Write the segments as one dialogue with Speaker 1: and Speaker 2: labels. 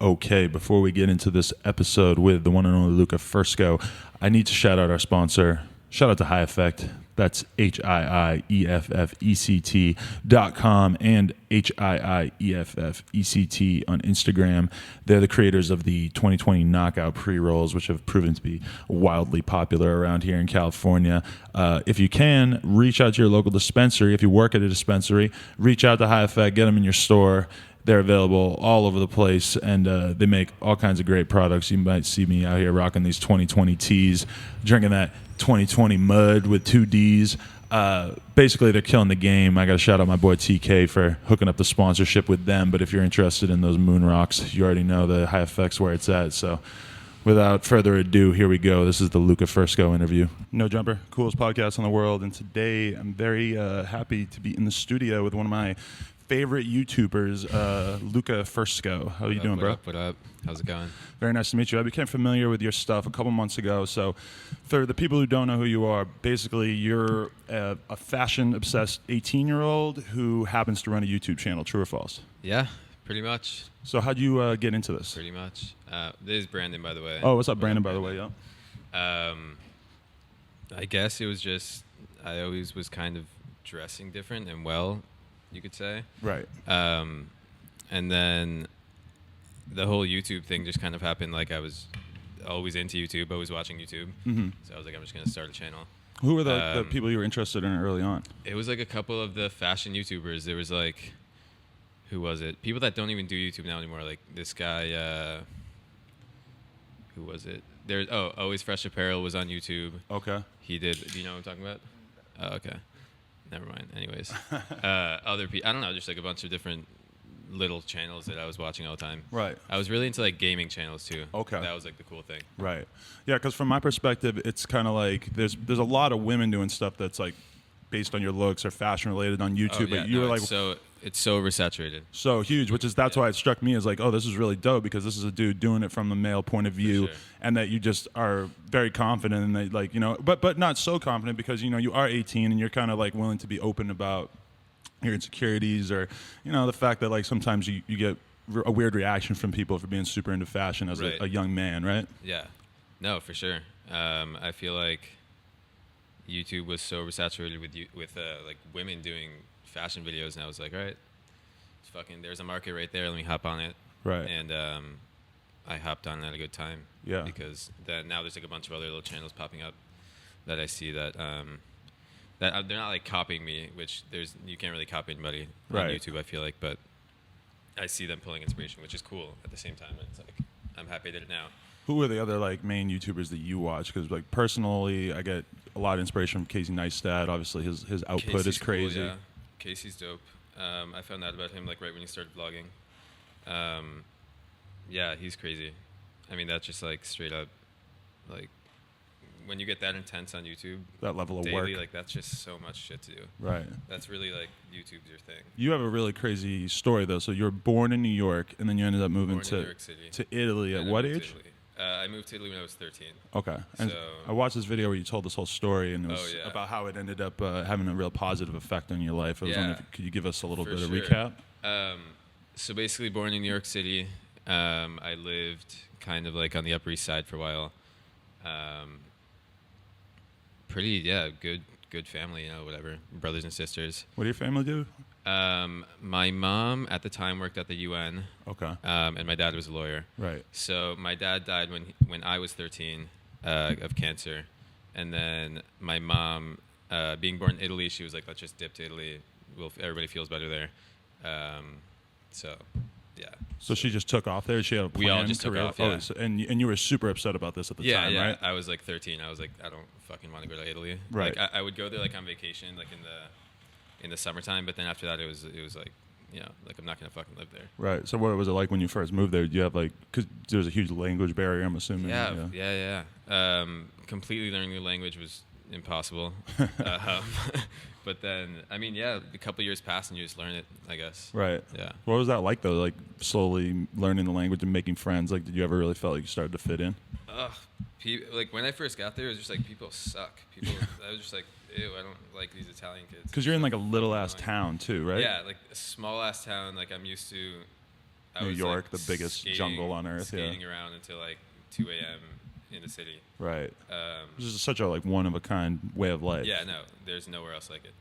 Speaker 1: Okay, before we get into this episode with the one and only Luca Fersko, I need to shout out our sponsor. Shout out to High Effect. That's HIIEFFECT.com and HIIEFFECT on Instagram. They're the creators of the 2020 Knockout pre-rolls, which have proven to be wildly popular around here in California. If you can, reach out to your local dispensary. If you work at a dispensary, reach out to High Effect, get them in your store. They're available all over the place, and they make all kinds of great products. You might see me out here rocking these 2020 teas, drinking that 2020 mud with 2 Ds. Basically, they're killing the game. I got to shout out my boy TK for hooking up the sponsorship with them. But if you're interested in those moon rocks, you already know the High Effects where it's at. So without further ado, here we go. This is the Luca Fersko interview. No Jumper, coolest podcast in the world. And today I'm very happy to be in the studio with one of my favorite YouTubers, Luca Fersko. How you doing, bro?
Speaker 2: What up? How's it going?
Speaker 1: Very nice to meet you. I became familiar with your stuff a couple months ago. So for the people who don't know who you are, basically you're a fashion-obsessed 18-year-old who happens to run a YouTube channel, true or false?
Speaker 2: Yeah, pretty much.
Speaker 1: So how'd you get into this?
Speaker 2: Pretty much. This is Brandon, by the way.
Speaker 1: Oh, what's up, Brandon, by the way? Yeah.
Speaker 2: I guess it was just, I always was kind of dressing different and well, you could say.
Speaker 1: Right.
Speaker 2: And then the whole YouTube thing just kind of happened. Like, I was always into YouTube, always watching YouTube.
Speaker 1: Mm-hmm.
Speaker 2: So I was like, I'm just going to start a channel.
Speaker 1: Who were the people you were interested in early on?
Speaker 2: It was like a couple of the fashion YouTubers. There was like, who was it? People that don't even do YouTube now anymore. Like this guy, who was it? Always Fresh Apparel was on YouTube.
Speaker 1: Okay.
Speaker 2: He did. Do you know what I'm talking about? Oh, okay. Never mind. Anyways, other people. I don't know. Just like a bunch of different little channels that I was watching all the time.
Speaker 1: Right.
Speaker 2: I was really into like gaming channels too.
Speaker 1: Okay.
Speaker 2: That was like the cool thing.
Speaker 1: Right. Yeah, because from my perspective, it's kind of like there's a lot of women doing stuff that's like based on your looks or fashion related on YouTube. But you were like,
Speaker 2: it's so oversaturated.
Speaker 1: So huge, that's why it struck me as like, oh, this is really dope because this is a dude doing it from the male point of view,
Speaker 2: sure.
Speaker 1: And that you just are very confident and that, like, you know, but not so confident because, you know, you are 18 and you're kind of like willing to be open about your insecurities or, you know, the fact that like sometimes you get a weird reaction from people for being super into fashion as
Speaker 2: right.
Speaker 1: a young man, right?
Speaker 2: Yeah, no, for sure. I feel like YouTube was so oversaturated with like women doing fashion videos, and I was like, all right, there's a market right there. Let me hop on it. Right. And I hopped on at a good time.
Speaker 1: Yeah.
Speaker 2: Because now there's like a bunch of other little channels popping up that I see that they're not like copying me, which you can't really copy anybody on YouTube, I feel like, but I see them pulling inspiration, which is cool at the same time. And it's like, I'm happy I did it now.
Speaker 1: Who are the other like main YouTubers that you watch? Because like personally, I get a lot of inspiration from Casey Neistat. Obviously, his output
Speaker 2: Casey's
Speaker 1: is crazy.
Speaker 2: Cool, yeah. Casey's dope. I found out about him like right when he started vlogging. Yeah, he's crazy. I mean, that's just like straight up, like when you get that intense on YouTube,
Speaker 1: that level of
Speaker 2: daily,
Speaker 1: work,
Speaker 2: like that's just so much shit to do.
Speaker 1: Right.
Speaker 2: That's really like YouTube's your thing.
Speaker 1: You have a really crazy story though. So you were born in New York, and then you ended up moving to Italy at what age?
Speaker 2: I moved to Italy when I was 13.
Speaker 1: Okay. And I watched this video where you told this whole story, and it was about how it ended up having a real positive effect on your life. I was wondering, could you give us a little bit of recap?
Speaker 2: So basically, born in New York City, I lived kind of like on the Upper East Side for a while. Good family, you know, whatever. Brothers and sisters.
Speaker 1: What did your family do?
Speaker 2: My mom at the time worked at the UN.
Speaker 1: Okay.
Speaker 2: And my dad was a lawyer.
Speaker 1: Right.
Speaker 2: So my dad died when I was 13 of cancer, and then my mom, being born in Italy, she was like, let's just dip to Italy. Everybody feels better there. So, yeah.
Speaker 1: So she just took off there? She had a plan?
Speaker 2: We all just took off, yeah.
Speaker 1: And you were super upset about this at the time, right?
Speaker 2: I was like 13. I was like, I don't fucking want to go to Italy.
Speaker 1: Right.
Speaker 2: Like, I would go there like on vacation, like in the summertime, but then after that it was like, you know, like I'm not gonna fucking live there.
Speaker 1: Right. So what was it like when you first moved there? Did you have like, because there was a huge language barrier, I'm assuming.
Speaker 2: Yeah. Completely learning new language was impossible. But then, I mean, yeah, a couple years passed and you just learn it, I guess.
Speaker 1: Right.
Speaker 2: Yeah.
Speaker 1: What was that like though? Like slowly learning the language and making friends. Like, did you ever really feel like you started to fit in?
Speaker 2: Like when I first got there, it was just like people suck. I was just like, ew, I don't like these Italian kids.
Speaker 1: Because you're in like a little ass town too, right?
Speaker 2: Yeah, like a small ass town. Like I'm used to
Speaker 1: New
Speaker 2: was,
Speaker 1: York,
Speaker 2: like,
Speaker 1: the biggest jungle on earth.
Speaker 2: Skating around until like 2 a.m. in the city.
Speaker 1: Right. This is such a like one of a kind way of life.
Speaker 2: Yeah, no, there's nowhere else like it.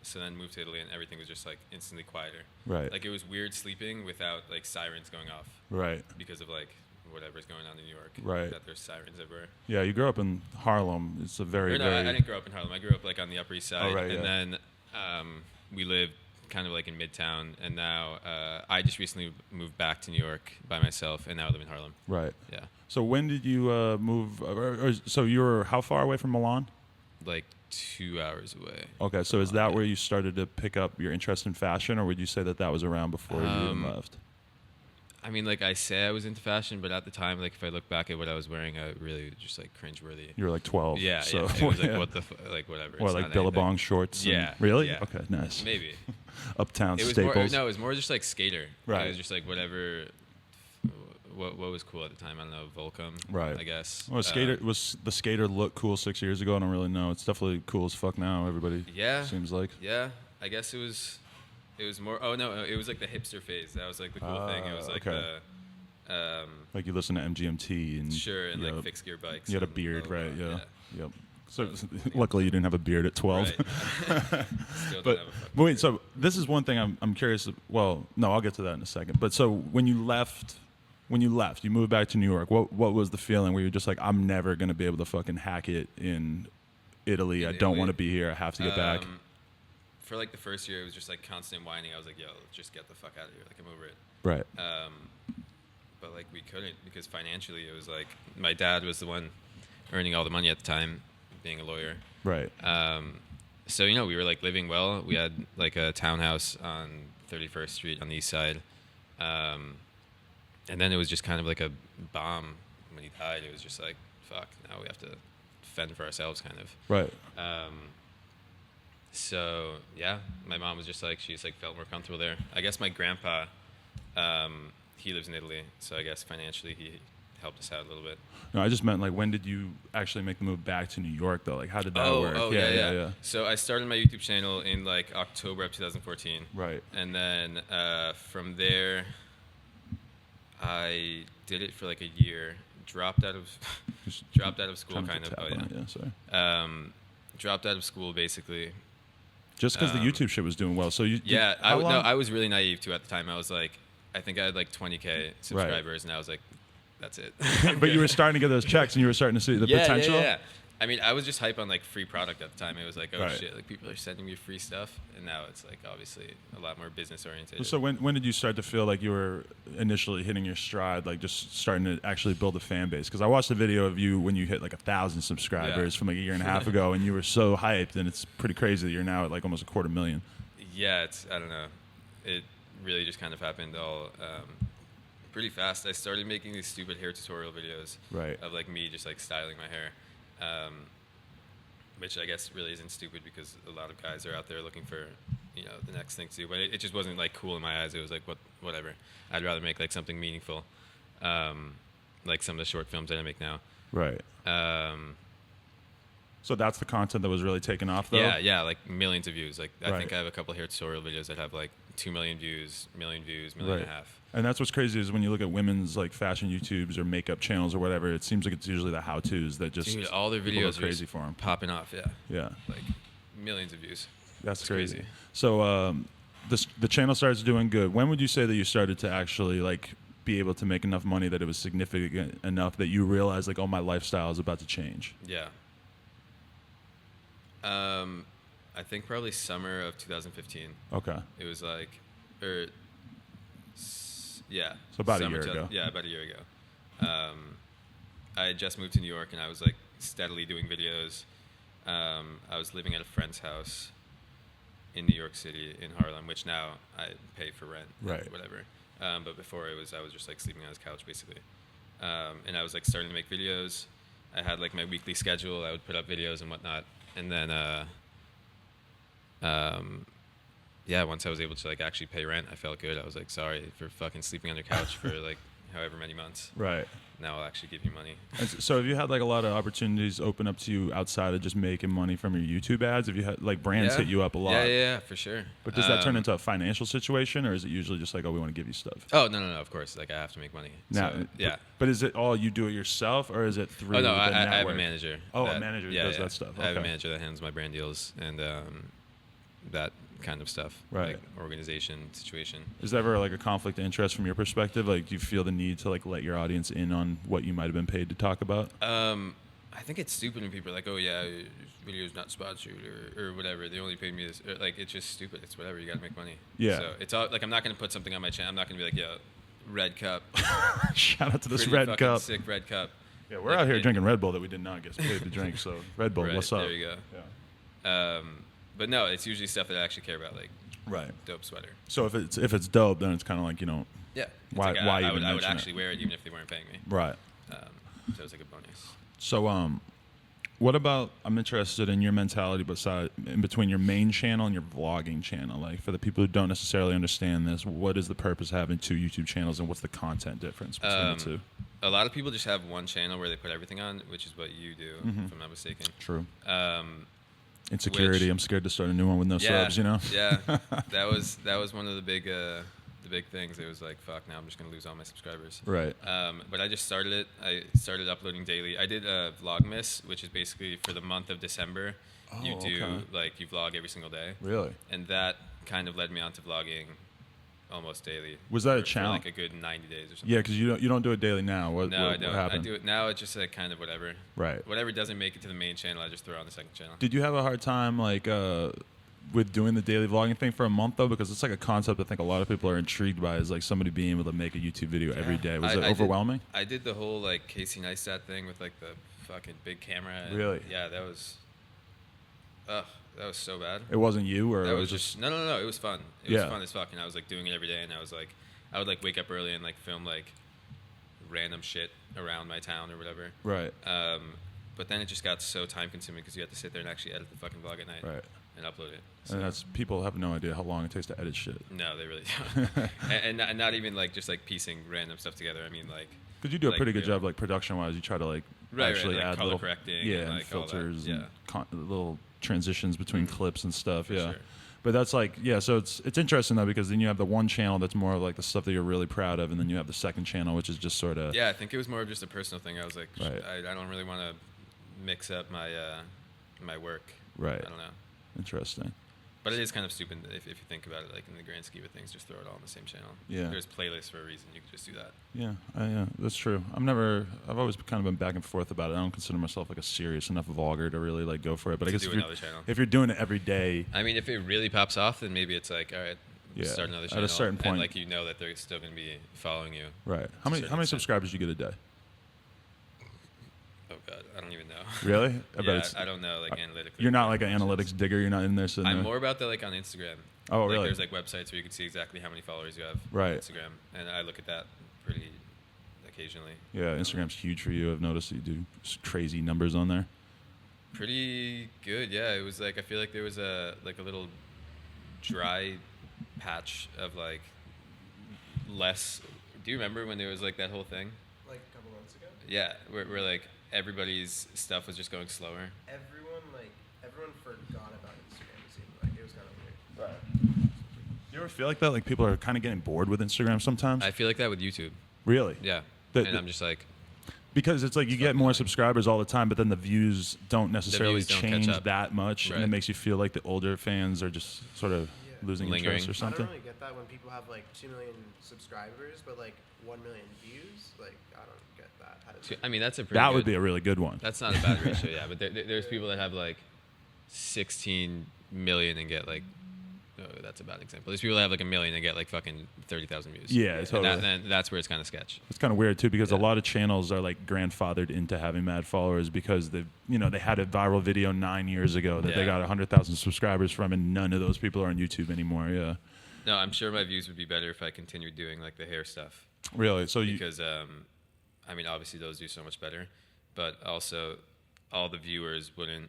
Speaker 2: So then moved to Italy, and everything was just like instantly quieter.
Speaker 1: Right.
Speaker 2: Like it was weird sleeping without like sirens going off.
Speaker 1: Right.
Speaker 2: Because of like whatever's going on in New York.
Speaker 1: Right.
Speaker 2: That there's sirens everywhere.
Speaker 1: Yeah, you grew up in Harlem. It's a very,
Speaker 2: no,
Speaker 1: very...
Speaker 2: I didn't grow up in Harlem. I grew up like on the Upper East Side.
Speaker 1: Oh, right,
Speaker 2: and
Speaker 1: yeah.
Speaker 2: then we lived kind of like in Midtown, and now I just recently moved back to New York by myself, and now I live in Harlem.
Speaker 1: Right.
Speaker 2: Yeah.
Speaker 1: So when did you move? So you were how far away from Milan?
Speaker 2: Like 2 hours away.
Speaker 1: Okay, so is that where you started to pick up your interest in fashion, or would you say that that was around before you even left?
Speaker 2: I mean, like I say I was into fashion, but at the time, like if I look back at what I was wearing, I really just like cringeworthy.
Speaker 1: You were like 12.
Speaker 2: Yeah,
Speaker 1: so,
Speaker 2: yeah. It was like
Speaker 1: yeah.
Speaker 2: what the like whatever.
Speaker 1: Or
Speaker 2: It's
Speaker 1: like
Speaker 2: not
Speaker 1: Billabong
Speaker 2: anything.
Speaker 1: shorts.
Speaker 2: Yeah.
Speaker 1: Really?
Speaker 2: Yeah.
Speaker 1: Okay, nice.
Speaker 2: Maybe.
Speaker 1: Uptown
Speaker 2: It was
Speaker 1: staples.
Speaker 2: more, no, it was more just like skater.
Speaker 1: Right.
Speaker 2: It was just like whatever. What was cool at the time? I don't know. Volcom.
Speaker 1: Right.
Speaker 2: I guess.
Speaker 1: Well, was the skater look cool 6 years ago? I don't really know. It's definitely cool as fuck now. Everybody.
Speaker 2: Yeah.
Speaker 1: Seems like.
Speaker 2: Yeah. I guess it was. It was more. Oh no! It was like the hipster phase. That was like the cool thing. It was like
Speaker 1: okay.
Speaker 2: the.
Speaker 1: Like you listen to MGMT and
Speaker 2: Sure, and
Speaker 1: you
Speaker 2: like
Speaker 1: know,
Speaker 2: fixed gear bikes.
Speaker 1: You had a
Speaker 2: and
Speaker 1: beard,
Speaker 2: blah, blah,
Speaker 1: right?
Speaker 2: blah.
Speaker 1: Yeah. Yep. So luckily you didn't have a beard at 12.
Speaker 2: Right. Still
Speaker 1: But
Speaker 2: don't have a fucking
Speaker 1: wait,
Speaker 2: beard.
Speaker 1: so this is one thing I'm curious. Well, no, I'll get to that in a second. But so when you left, you moved back to New York. What was the feeling where you're just like, I'm never gonna be able to fucking hack it in Italy. I don't want to be here. I have to get back.
Speaker 2: For like the first year, it was just like constant whining. I was like, yo, just get the fuck out of here. Like I'm over it.
Speaker 1: Right.
Speaker 2: But like we couldn't because financially it was like my dad was the one earning all the money at the time, being a lawyer.
Speaker 1: Right.
Speaker 2: So you know we were like living well. We had like a townhouse on 31st Street on the east side, and then it was just kind of like a bomb when he died. It was just like fuck. Now we have to fend for ourselves, kind of.
Speaker 1: Right.
Speaker 2: So yeah, my mom was just like she just like felt more comfortable there. I guess my grandpa, he lives in Italy, so I guess financially he helped us out a little bit.
Speaker 1: No, I just meant like when did you actually make the move back to New York though? Like how did that work?
Speaker 2: Oh yeah. So I started my YouTube channel in like October of 2014.
Speaker 1: Right.
Speaker 2: And then from there, I did it for like a year. Dropped out of school, kind of. Oh yeah.
Speaker 1: Sorry.
Speaker 2: Dropped out of school basically.
Speaker 1: Just because the YouTube shit was doing well. So you.
Speaker 2: Yeah, I was really naive too at the time. I was like, I think I had like 20K subscribers, and I was like, that's it.
Speaker 1: But you were starting to get those checks, and you were starting to see the potential.
Speaker 2: Yeah. I mean, I was just hype on like free product at the time. It was like, oh
Speaker 1: Right.
Speaker 2: shit, like people are sending me free stuff, and now it's like obviously a lot more business oriented.
Speaker 1: So when did you start to feel like you were initially hitting your stride, like just starting to actually build a fan base? Because I watched a video of you when you hit like 1,000 subscribers from like a year and a half ago, and you were so hyped, and it's pretty crazy that you're now at like almost 250,000.
Speaker 2: Yeah, I don't know. It really just kind of happened all pretty fast. I started making these stupid hair tutorial videos
Speaker 1: Right.
Speaker 2: of like me just like styling my hair. Which I guess really isn't stupid because a lot of guys are out there looking for, you know, the next thing to do. But it just wasn't like cool in my eyes. It was like whatever. I'd rather make like something meaningful, like some of the short films that I make now.
Speaker 1: Right. So that's the content that was really taking off, though.
Speaker 2: Yeah, like millions of views. Like I
Speaker 1: Right.
Speaker 2: think I have a couple hair tutorial videos that have like 2 million views, million and a half.
Speaker 1: And that's what's crazy is when you look at women's like fashion YouTubes or makeup channels or whatever, it seems like it's usually the how-tos that just
Speaker 2: Dude, all their
Speaker 1: people go
Speaker 2: videos are
Speaker 1: crazy
Speaker 2: just
Speaker 1: for them.
Speaker 2: popping off. Yeah,
Speaker 1: Yeah,
Speaker 2: like millions of views.
Speaker 1: that's
Speaker 2: It's
Speaker 1: crazy.
Speaker 2: crazy.
Speaker 1: So the channel starts doing good. When would you say that you started to actually like be able to make enough money that it was significant enough that you realized like, oh, my lifestyle is about to change?
Speaker 2: Yeah. I think probably summer of 2015.
Speaker 1: Okay.
Speaker 2: It was like, yeah.
Speaker 1: So about a
Speaker 2: summer
Speaker 1: year ago.
Speaker 2: Yeah, about a year ago. I had just moved to New York, and I was like steadily doing videos. I was living at a friend's house in New York City in Harlem, which now I pay for rent,
Speaker 1: Right.
Speaker 2: whatever. But before I was just like sleeping on his couch basically. And I was like starting to make videos. I had like my weekly schedule. I would put up videos and whatnot. And then, yeah, once I was able to like actually pay rent, I felt good. I was like, sorry for fucking sleeping on your couch for like however many months.
Speaker 1: Right.
Speaker 2: Now I'll actually give you money.
Speaker 1: So have you had like a lot of opportunities open up to you outside of just making money from your YouTube ads? Have you had like brands hit you up a lot?
Speaker 2: Yeah, for sure.
Speaker 1: But does that turn into a financial situation, or is it usually just like, oh, we want to give you stuff?
Speaker 2: Oh, no, of course. Like, I have to make money.
Speaker 1: Now,
Speaker 2: so, yeah.
Speaker 1: But is it all you do it yourself, or is it through
Speaker 2: Oh, no,
Speaker 1: the
Speaker 2: I
Speaker 1: network?
Speaker 2: have a manager.
Speaker 1: Oh, a manager does that stuff. Okay.
Speaker 2: I have a manager that handles my brand deals and that kind of stuff.
Speaker 1: Right.
Speaker 2: Like organization, situation.
Speaker 1: Is there ever like a conflict of interest from your perspective? Like, do you feel the need to like let your audience in on what you might have been paid to talk about?
Speaker 2: I think it's stupid when people are like, oh, yeah, this video's not sponsored or whatever. They only paid me this. Or, like, it's just stupid. It's whatever. You got to make money.
Speaker 1: Yeah.
Speaker 2: So it's all, like, I'm not going to put something on my channel. I'm not going to be like, yo, red cup.
Speaker 1: Shout out to this
Speaker 2: Pretty
Speaker 1: red cup.
Speaker 2: Sick red cup.
Speaker 1: Yeah, we're out here drinking Red Bull that we did not get paid to drink. So Red Bull,
Speaker 2: right,
Speaker 1: what's up?
Speaker 2: There you go.
Speaker 1: Yeah.
Speaker 2: But no, it's usually stuff that I actually care about, like
Speaker 1: right.
Speaker 2: dope sweater.
Speaker 1: So if it's dope, then it's kind of like, you know,
Speaker 2: yeah.
Speaker 1: Why
Speaker 2: like
Speaker 1: why
Speaker 2: I
Speaker 1: even
Speaker 2: would actually wear it even if they weren't paying me.
Speaker 1: Right.
Speaker 2: So it's like a bonus.
Speaker 1: So what about, I'm interested in your mentality in between your main channel and your vlogging channel. Like, for the people who don't necessarily understand this, what is the purpose of having two YouTube channels, and what's the content difference between the two?
Speaker 2: A lot of people just have one channel where they put everything on, which is what you do, if I'm not mistaken.
Speaker 1: True. Insecurity. I'm scared to start a new one with no subs, you know?
Speaker 2: Yeah. That was one of the big things. It was like, fuck, now I'm just going to lose all my subscribers.
Speaker 1: Right.
Speaker 2: But I just started it. I started uploading daily. I did a Vlogmas, which is basically for the month of December.
Speaker 1: Oh,
Speaker 2: you do,
Speaker 1: okay.
Speaker 2: like, you vlog every single day.
Speaker 1: Really?
Speaker 2: And that kind of led me on to vlogging almost daily.
Speaker 1: Was that a
Speaker 2: for
Speaker 1: challenge?
Speaker 2: like a good 90 days or something.
Speaker 1: Yeah, because you don't do it daily now.
Speaker 2: No, I don't.
Speaker 1: What happened?
Speaker 2: I do it now. It's just like kind of whatever.
Speaker 1: Right.
Speaker 2: Whatever doesn't make it to the main channel, I just throw it on the second channel.
Speaker 1: Did you have a hard time like with doing the daily vlogging thing for a month though? Because it's like a concept I think a lot of people are intrigued by, is like somebody being able to make a YouTube video every day. Was it overwhelming?
Speaker 2: I did the whole like Casey Neistat thing with like the fucking big camera.
Speaker 1: Really?
Speaker 2: Yeah, that was. That was so bad.
Speaker 1: It wasn't you, or
Speaker 2: that
Speaker 1: it
Speaker 2: was just no. It was fun. It was fun as fuck, and I was like doing it every day, and I would like wake up early and like film like random shit around my town or whatever.
Speaker 1: Right.
Speaker 2: But then it just got so time consuming because you had to sit there and actually edit the fucking vlog at night.
Speaker 1: Right.
Speaker 2: And upload it. So.
Speaker 1: And that's, people have no idea how long it takes to edit shit.
Speaker 2: No, they really don't. and not even like just like piecing random stuff together. I mean, like,
Speaker 1: because you do a pretty good job, like production wise. You try to like actually
Speaker 2: like
Speaker 1: add
Speaker 2: color
Speaker 1: little
Speaker 2: correcting,
Speaker 1: and
Speaker 2: like
Speaker 1: filters,
Speaker 2: all that.
Speaker 1: and little transitions between clips and stuff.
Speaker 2: For
Speaker 1: yeah.
Speaker 2: Sure.
Speaker 1: But that's like, so it's interesting though, because then you have the one channel that's more of like the stuff that you're really proud of, and then you have the second channel, which is just sort of.
Speaker 2: Yeah, I think it was more of just a personal thing. I was like,
Speaker 1: right.
Speaker 2: I don't really want to mix up my my work.
Speaker 1: Right.
Speaker 2: I don't know.
Speaker 1: Interesting.
Speaker 2: But it is kind of stupid if you think about it, like in the grand scheme of things, just throw it all on the same channel.
Speaker 1: Yeah.
Speaker 2: There's playlists for a reason. You can just do that.
Speaker 1: Yeah, that's true. I've always kind of been back and forth about it. I don't consider myself like a serious enough vlogger to really like go for it. But I guess if you're doing it every day.
Speaker 2: I mean, if it really pops off, then maybe it's like, all right, start another channel.
Speaker 1: At a certain point.
Speaker 2: And like, you know that they're still going to be following you.
Speaker 1: Right. How many subscribers do you get a day?
Speaker 2: Oh God, I don't even know.
Speaker 1: Really?
Speaker 2: I don't know, like analytically.
Speaker 1: You're not like an analytics digger. You're not in there.
Speaker 2: I'm more about that, like on Instagram.
Speaker 1: Oh,
Speaker 2: like,
Speaker 1: really?
Speaker 2: There's like websites where you can see exactly how many followers you have
Speaker 1: on
Speaker 2: Instagram, and I look at that pretty occasionally.
Speaker 1: Yeah, Instagram's huge for you. I've noticed you do crazy numbers on there.
Speaker 2: Pretty good, yeah. It was like, I feel like there was a little dry patch of like less. Do you remember when there was like that whole thing?
Speaker 3: Like a couple months ago?
Speaker 2: Yeah, where like everybody's stuff was just going slower.
Speaker 3: Everyone forgot about Instagram. It seemed like it was kind of weird.
Speaker 1: Right. You ever feel like that? Like people are kind of getting bored with Instagram sometimes?
Speaker 2: I feel like that with YouTube.
Speaker 1: Really?
Speaker 2: Yeah. And I'm just like,
Speaker 1: because it's like you get more subscribers all the time, but then the views don't necessarily change
Speaker 2: catch up.
Speaker 1: that much,
Speaker 2: Right.
Speaker 1: and it makes you feel like the older fans are just sort of losing
Speaker 2: Lingering.
Speaker 1: interest or something.
Speaker 3: I don't really get that when people have like 2 million subscribers, but like 1 million views. Like, I don't get that. How does
Speaker 2: I mean, that's a pretty
Speaker 1: That
Speaker 2: good,
Speaker 1: would be a really good one.
Speaker 2: That's not a bad ratio, yeah. But there's people that have like 16 million and get like, oh, that's a bad example. There's people that have like 1 million and get like fucking 30,000 views.
Speaker 1: Yeah, totally.
Speaker 2: And that's where it's kind of sketch.
Speaker 1: It's kind of weird too, because a lot of channels are like grandfathered into having mad followers because they had a viral video 9 years ago that they got 100,000 subscribers from, and none of those people are on YouTube anymore. Yeah.
Speaker 2: No, I'm sure my views would be better if I continued doing like the hair stuff.
Speaker 1: Really? So
Speaker 2: because I mean, obviously those do so much better, but also all the viewers wouldn't.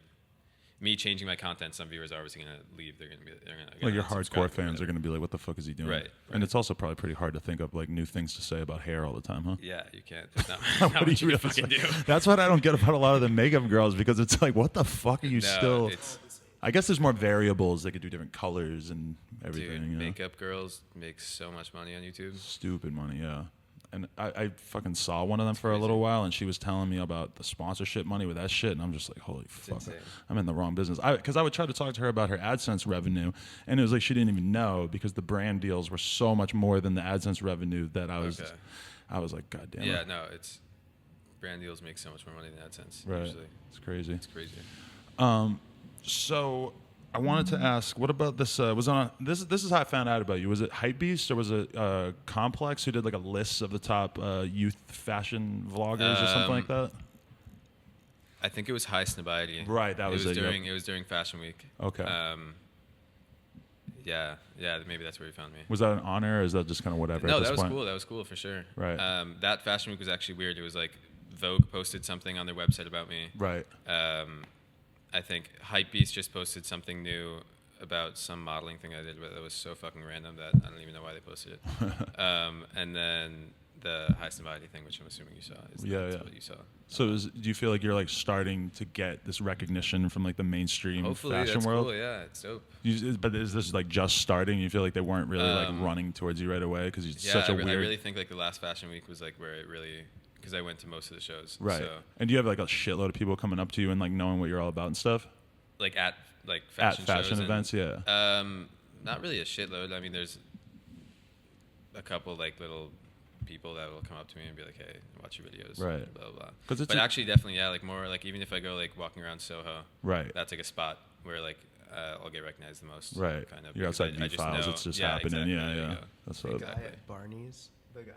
Speaker 2: me changing my content, some viewers are obviously gonna leave. They're gonna
Speaker 1: Like your
Speaker 2: unsubscribe
Speaker 1: hardcore fans are going to be like, "What the fuck is he doing?"
Speaker 2: Right.
Speaker 1: And it's also probably pretty hard to think of like new things to say about hair all the time, huh?
Speaker 2: Yeah, you can't. There's not,
Speaker 1: What
Speaker 2: not
Speaker 1: do
Speaker 2: much
Speaker 1: you
Speaker 2: you can
Speaker 1: really
Speaker 2: fucking
Speaker 1: say?
Speaker 2: do.
Speaker 1: That's what I don't get about a lot of the makeup girls, because it's like, what the fuck are you
Speaker 2: No,
Speaker 1: still?
Speaker 2: it's-
Speaker 1: I guess there's more variables. They could do different colors and
Speaker 2: Dude,
Speaker 1: everything. You know?
Speaker 2: makeup girls make so much money on YouTube.
Speaker 1: Stupid money, yeah. And I fucking saw one of them for a
Speaker 2: crazy.
Speaker 1: little while, and she was telling me about the sponsorship money with that shit, and I'm just like, holy fuck,
Speaker 2: insane.
Speaker 1: I'm in the wrong business. Because I would try to talk to her about her AdSense revenue, and it was like she didn't even know, because the brand deals were so much more than the AdSense revenue that I was.
Speaker 2: Okay.
Speaker 1: I was like, God damn
Speaker 2: Yeah,
Speaker 1: it.
Speaker 2: no, it's brand deals make so much more money than AdSense.
Speaker 1: Right.
Speaker 2: Usually.
Speaker 1: It's crazy.
Speaker 2: It's crazy.
Speaker 1: So I wanted to ask, what about this? This is how I found out about you. Was it Hypebeast or was it Complex who did like a list of the top youth fashion vloggers or something like that?
Speaker 2: I think it was High Snobiety.
Speaker 1: Right, that was it, yep.
Speaker 2: during it was during Fashion Week.
Speaker 1: Okay.
Speaker 2: Yeah, maybe that's where you found me.
Speaker 1: Was that an honor, or is that just kind of whatever?
Speaker 2: No,
Speaker 1: at this
Speaker 2: that was
Speaker 1: point?
Speaker 2: cool. That was cool for sure.
Speaker 1: Right.
Speaker 2: That Fashion Week was actually weird. It was like Vogue posted something on their website about me.
Speaker 1: Right.
Speaker 2: I think Hypebeast just posted something new about some modeling thing I did, but it was so fucking random that I don't even know why they posted it. And then the High Snobiety thing, which I'm assuming you saw. That's what you saw.
Speaker 1: So do you feel like you're like starting to get this recognition from like the mainstream
Speaker 2: Hopefully
Speaker 1: fashion
Speaker 2: that's
Speaker 1: world?
Speaker 2: cool. Yeah, it's dope.
Speaker 1: But is this like just starting? You feel like they weren't really like running towards you right away because it's such a weird.
Speaker 2: I really think like the last Fashion Week was like where it really, because I went to most of the shows.
Speaker 1: Right.
Speaker 2: So,
Speaker 1: And do you have like a shitload of people coming up to you and like knowing what you're all about and stuff?
Speaker 2: like at like fashion
Speaker 1: At fashion
Speaker 2: shows
Speaker 1: events,
Speaker 2: and,
Speaker 1: yeah.
Speaker 2: Not really a shitload. I mean, there's a couple like little people that will come up to me and be like, "Hey, watch your videos."
Speaker 1: Right.
Speaker 2: Blah blah. Blah.
Speaker 1: 'Cause it's
Speaker 2: but
Speaker 1: a-
Speaker 2: actually, definitely, yeah. Like more like even if I go like walking around Soho,
Speaker 1: Right.
Speaker 2: that's like a spot where like I'll get recognized the most.
Speaker 1: Right.
Speaker 2: Kind of.
Speaker 1: You're
Speaker 2: because
Speaker 1: outside V-Files. It's just happening.
Speaker 2: Exactly,
Speaker 1: Yeah,
Speaker 2: there you
Speaker 1: yeah.
Speaker 2: go.
Speaker 1: That's what.
Speaker 3: Guy
Speaker 2: Exactly.
Speaker 3: at Barney's, the guy.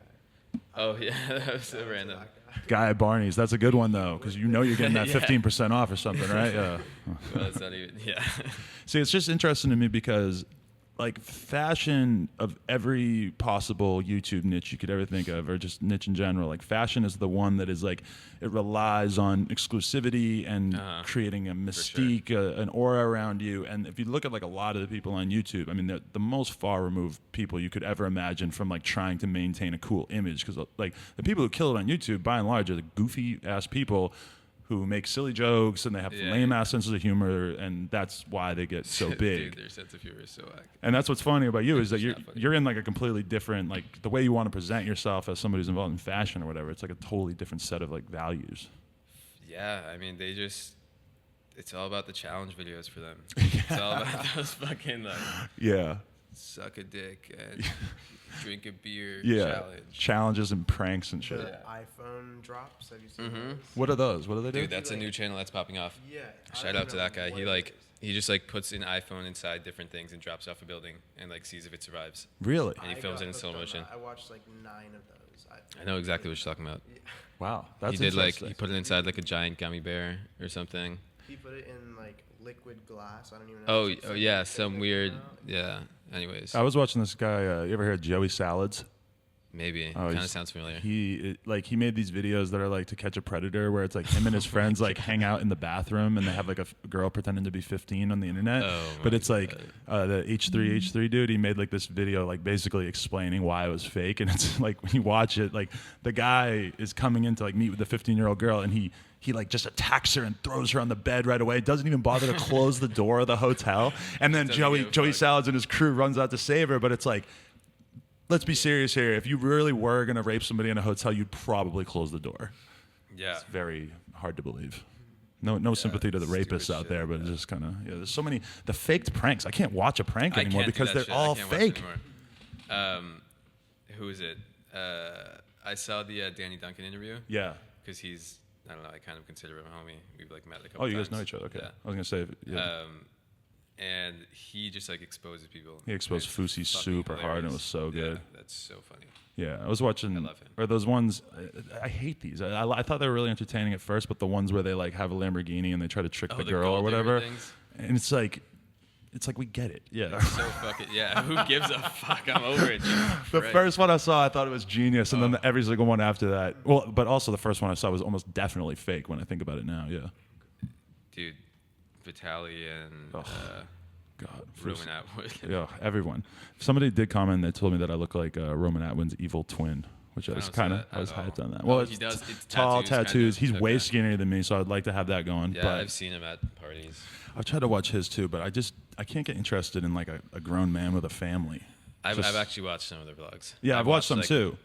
Speaker 2: Oh yeah, that was so
Speaker 3: Shout out to
Speaker 2: random.
Speaker 3: that guy.
Speaker 1: Guy at Barney's. That's a good one though, because you know you're getting that
Speaker 2: Yeah.
Speaker 1: 15% off or something, right? Yeah.
Speaker 2: Well, it's not even. Yeah.
Speaker 1: See, it's just interesting to me because, like, fashion of every possible YouTube niche you could ever think of, or just niche in general, like, fashion is the one that is like, it relies on exclusivity and creating a mystique, an aura around you. And if you look at like a lot of the people on YouTube, I mean, they're the most far removed people you could ever imagine from like trying to maintain a cool image. Because like the people who kill it on YouTube, by and large, are the goofy ass people who make silly jokes and they have lame ass senses of humor, and that's why they get so big.
Speaker 2: Dude, their sense of humor is so whack.
Speaker 1: And that's what's funny about you is that
Speaker 2: It's not funny.
Speaker 1: you're in like a completely different, like the way you want to present yourself as somebody who's involved in fashion or whatever. It's like a totally different set of like values.
Speaker 2: Yeah, I mean, it's all about the challenge videos for them. It's all about those fucking like
Speaker 1: Yeah,
Speaker 2: suck a dick and drink a beer
Speaker 1: yeah.
Speaker 2: challenge.
Speaker 1: Challenges and pranks and
Speaker 3: The
Speaker 1: shit.
Speaker 3: iPhone drops. Have you seen
Speaker 2: Mhm.
Speaker 3: those?
Speaker 1: What are those? What do they do?
Speaker 2: Dude, that's a new channel that's popping off.
Speaker 3: Yeah. I
Speaker 2: Shout
Speaker 3: don't
Speaker 2: out to
Speaker 3: know
Speaker 2: that guy.
Speaker 3: what
Speaker 2: He
Speaker 3: it
Speaker 2: like
Speaker 3: is.
Speaker 2: he just like puts an iPhone inside different things and drops off a building and like sees if it survives.
Speaker 1: Really?
Speaker 2: And he
Speaker 3: I
Speaker 2: films
Speaker 3: got
Speaker 2: it in
Speaker 3: hooked
Speaker 2: slow
Speaker 3: on
Speaker 2: motion.
Speaker 3: that. I watched like 9 of those.
Speaker 2: I know exactly what you're talking about.
Speaker 1: Wow, that's
Speaker 2: He did like
Speaker 1: interesting.
Speaker 2: he put it inside like a giant gummy bear or something.
Speaker 3: He put it in like liquid glass. I don't even know.
Speaker 2: Oh,
Speaker 3: It's like
Speaker 2: yeah,
Speaker 3: liquid
Speaker 2: some
Speaker 3: that
Speaker 2: weird.
Speaker 3: came out.
Speaker 2: Yeah. Anyways,
Speaker 1: I was watching this guy. You ever heard of Joey Salads?
Speaker 2: maybe
Speaker 1: Oh,
Speaker 2: kind of
Speaker 1: he's-
Speaker 2: sounds familiar.
Speaker 1: He made these videos that are like To Catch a Predator, where it's like him and his friends like hang out in the bathroom and they have like a girl pretending to be 15 on the internet.
Speaker 2: Oh
Speaker 1: but
Speaker 2: my
Speaker 1: it's like the H3 dude. He made like this video like basically explaining why it was fake, and it's like when you watch it, like the guy is coming in to like meet with the 15-year-old girl, and he like just attacks her and throws her on the bed right away. Doesn't even bother to close the door of the hotel. And then
Speaker 2: Doesn't give a
Speaker 1: Joey
Speaker 2: fuck.
Speaker 1: Salads and his crew runs out to save her. But it's like, let's be serious here. If you really were going to rape somebody in a hotel, you'd probably close the door.
Speaker 2: Yeah.
Speaker 1: It's very hard to believe. No sympathy to the
Speaker 2: stupid
Speaker 1: rapists out
Speaker 2: shit,
Speaker 1: there, but
Speaker 2: yeah.
Speaker 1: it's just kind of, there's so many, the faked pranks. I can't watch a prank
Speaker 2: I
Speaker 1: anymore
Speaker 2: can't do
Speaker 1: because
Speaker 2: that
Speaker 1: they're
Speaker 2: shit. I
Speaker 1: all
Speaker 2: can't watch
Speaker 1: fake.
Speaker 2: anymore. Who is it? I saw the Danny Duncan interview
Speaker 1: Yeah.
Speaker 2: because he's, I don't know, I kind of consider him a homie. We've like met a couple
Speaker 1: Oh, you
Speaker 2: times.
Speaker 1: guys know each other. Okay.
Speaker 2: Yeah.
Speaker 1: I was going to say, yeah.
Speaker 2: And he just like exposes people.
Speaker 1: He exposed
Speaker 2: It's
Speaker 1: Fousey
Speaker 2: fucking
Speaker 1: super hard, and it
Speaker 2: hilarious.
Speaker 1: was so good.
Speaker 2: Yeah, that's so funny.
Speaker 1: Yeah, I was watching.
Speaker 2: I love him.
Speaker 1: Or those ones. I hate these. I thought they were really entertaining at first, but the ones where they like have a Lamborghini and they try to trick the girl or
Speaker 2: gold digger
Speaker 1: whatever,
Speaker 2: things?
Speaker 1: and it's like we get it. Yeah.
Speaker 2: So fucking yeah. Who gives a fuck? I'm over it. Jesus
Speaker 1: The
Speaker 2: Christ.
Speaker 1: first one I saw, I thought it was genius, and then every single one after that. Well, but also the first one I saw was almost definitely fake when I think about it now. Yeah.
Speaker 2: Dude, Vitaly and
Speaker 1: God,
Speaker 2: Roman Atwood.
Speaker 1: Yeah, everyone. Somebody did comment that told me that I look like Roman Atwood's evil twin, which I was hyped on that. Well,
Speaker 2: he does. It's
Speaker 1: tall tattoos.
Speaker 2: Kind of.
Speaker 1: He's way skinnier than me, so I'd like to have that going.
Speaker 2: Yeah,
Speaker 1: but
Speaker 2: I've seen him at parties.
Speaker 1: I've tried to watch his too, but I can't get interested in like a grown man with a family.
Speaker 2: I've actually watched some of their vlogs.
Speaker 1: Yeah, I've watched some too.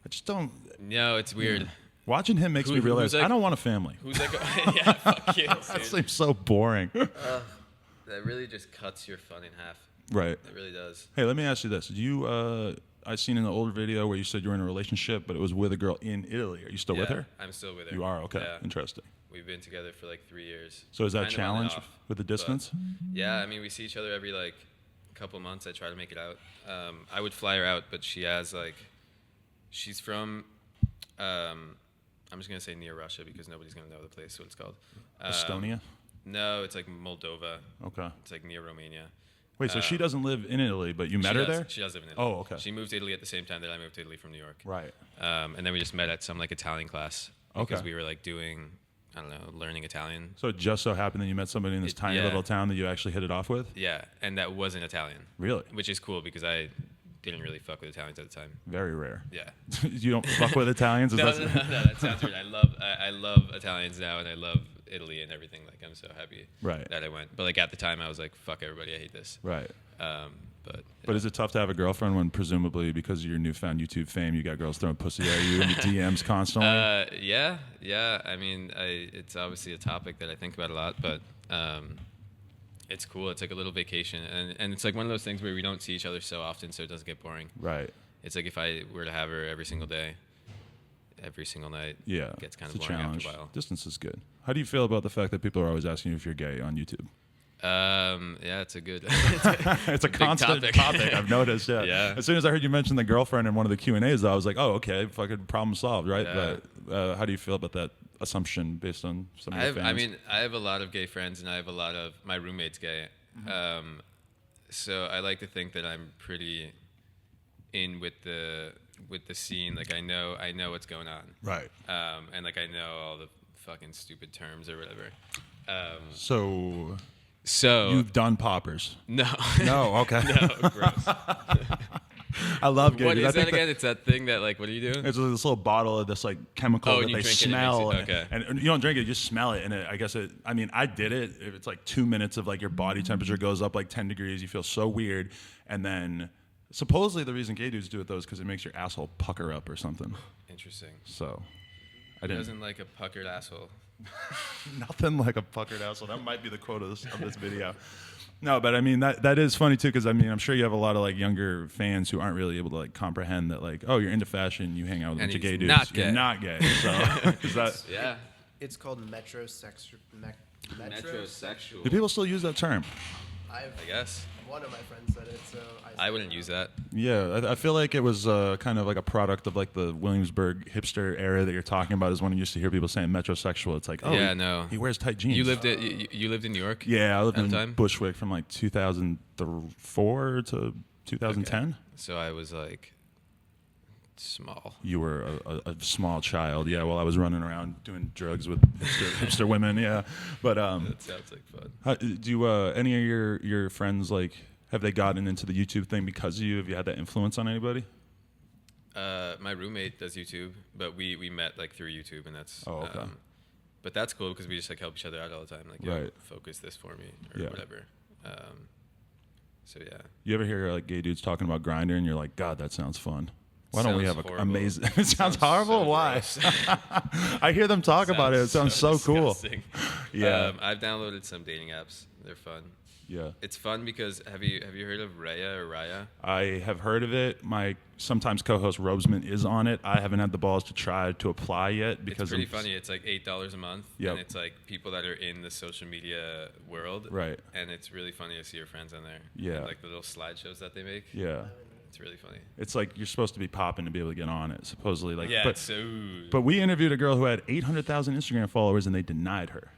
Speaker 1: I just don't.
Speaker 2: No, it's weird.
Speaker 1: Watching him makes me realize I don't want a family.
Speaker 2: Who's like, yeah, fuck you.
Speaker 1: That seems so boring.
Speaker 2: That really just cuts your fun in half.
Speaker 1: Right.
Speaker 2: It really does.
Speaker 1: Hey, let me ask you this. I seen in the older video where you said you were in a relationship, but it was with a girl in Italy. Are you still with her?
Speaker 2: I'm still with her.
Speaker 1: You are? Okay.
Speaker 2: Yeah.
Speaker 1: Interesting.
Speaker 2: We've been together for like 3 years.
Speaker 1: So is that a
Speaker 2: Kind of
Speaker 1: challenge
Speaker 2: on and off,
Speaker 1: with the distance?
Speaker 2: Yeah, I mean, we see each other every like couple months. I try to make it out. I would fly her out, but she's from, I'm just going to say near Russia because nobody's going to know the place, what it's called.
Speaker 1: Estonia?
Speaker 2: No, it's like Moldova.
Speaker 1: Okay.
Speaker 2: It's like near Romania.
Speaker 1: Wait, so she doesn't live in Italy, but you met her there?
Speaker 2: She does live in Italy.
Speaker 1: Oh, okay.
Speaker 2: She moved to Italy at the same time that I moved to Italy from New York.
Speaker 1: Right.
Speaker 2: And then we just met at some like Italian class because
Speaker 1: Okay.
Speaker 2: we were like doing, I don't know, learning Italian.
Speaker 1: So it just so happened that you met somebody in this tiny little town that you actually hit it off with?
Speaker 2: Yeah, and that wasn't Italian.
Speaker 1: Really?
Speaker 2: Which is cool because I didn't really fuck with Italians at the time.
Speaker 1: Very rare.
Speaker 2: Yeah.
Speaker 1: You don't fuck with Italians?
Speaker 2: No, that sounds weird. I love Italians now, and I love Italy and everything. Like, I'm so happy that I went. But like at the time, I was like, fuck everybody, I hate this.
Speaker 1: Right.
Speaker 2: But
Speaker 1: is it tough to have a girlfriend when presumably because of your newfound YouTube fame, you got girls throwing pussy at you in the DMs constantly?
Speaker 2: Yeah. I mean, it's obviously a topic that I think about a lot, but it's cool. It's like a little vacation, and it's like one of those things where we don't see each other so often, so it doesn't get boring.
Speaker 1: Right.
Speaker 2: It's like if I were to have her every single day, every single night, it gets kind of boring
Speaker 1: challenge.
Speaker 2: after a while.
Speaker 1: Distance is good. How do you feel about the fact that people are always asking you if you're gay on YouTube?
Speaker 2: Yeah, it's a good.
Speaker 1: It's a constant topic. I've noticed. Yeah. As soon as I heard you mention the girlfriend in one of the Q&As, I was like, oh, okay, fucking problem solved, right?
Speaker 2: Yeah.
Speaker 1: But how do you feel about that assumption based on some of your fans?
Speaker 2: I mean, I have a lot of gay friends, and I have a lot of my roommate's gay. So I like to think that I'm pretty in with the scene. Like I know what's going on.
Speaker 1: Right.
Speaker 2: And like I know all the fucking stupid terms or whatever.
Speaker 1: So you've done poppers?
Speaker 2: No.
Speaker 1: No. Okay.
Speaker 2: No. Gross.
Speaker 1: I love gay.
Speaker 2: What is that again? It's that thing that like. What are you doing?
Speaker 1: It's this little bottle of this like chemical that
Speaker 2: you
Speaker 1: they
Speaker 2: drink
Speaker 1: smell,
Speaker 2: it, okay.
Speaker 1: and you don't drink it, you just smell it, and I mean, I did it. If it's like 2 minutes of like your body temperature goes up like 10 degrees, you feel so weird, and then supposedly the reason gay dudes do it though is because it makes your asshole pucker up or something.
Speaker 2: Interesting.
Speaker 1: So,
Speaker 2: I didn't. Doesn't like a puckered asshole.
Speaker 1: Nothing like a puckered asshole. That might be the quote of this video. No, but I mean that is funny too because I mean I'm sure you have a lot of like younger fans who aren't really able to like comprehend that like you're into fashion, you hang out with a bunch of gay dudes. You're not gay. So is that?
Speaker 2: Yeah.
Speaker 3: It's called metrosexual.
Speaker 2: Metrosexual.
Speaker 1: Do people still use that term?
Speaker 2: I guess.
Speaker 3: One of my friends said it, so
Speaker 2: I wouldn't use that.
Speaker 1: Yeah, I feel like it was kind of like a product of like the Williamsburg hipster era that you're talking about. Is when you used to hear people saying metrosexual. It's like, he wears tight jeans.
Speaker 2: You lived in New York?
Speaker 1: Yeah, I lived in Bushwick from like 2004 to 2010.
Speaker 2: Okay. So I was like small.
Speaker 1: You were a small child, yeah. While I was running around doing drugs with hipster women, yeah. But
Speaker 2: that sounds like fun.
Speaker 1: Do any of your friends like have they gotten into the YouTube thing because of you? Have you had that influence on anybody?
Speaker 2: My roommate does YouTube, but we met like through YouTube, and that's
Speaker 1: okay.
Speaker 2: But that's cool because we just like help each other out all the time. Like, focus this for me or whatever. So yeah. You
Speaker 1: ever hear like gay dudes talking about Grindr, and you're like, God, that sounds fun. Why don't we have an amazing? It sounds horrible.
Speaker 2: So
Speaker 1: why? I hear them talk about it. It sounds so cool. Yeah.
Speaker 2: I've downloaded some dating apps. They're fun.
Speaker 1: Yeah.
Speaker 2: It's fun because have you heard of Raya or Raya?
Speaker 1: I have heard of it. My sometimes co-host Robesman is on it. I haven't had the balls to try to apply yet because
Speaker 2: it's pretty funny. It's like $8 a month, and it's like people that are in the social media world,
Speaker 1: right?
Speaker 2: And it's really funny to see your friends on there.
Speaker 1: Yeah.
Speaker 2: And like the little slideshows that they make.
Speaker 1: Yeah.
Speaker 2: It's really funny.
Speaker 1: It's like you're supposed to be popping to be able to get on it, supposedly. Like,
Speaker 2: yeah,
Speaker 1: but we interviewed a girl who had 800,000 Instagram followers, and they denied her.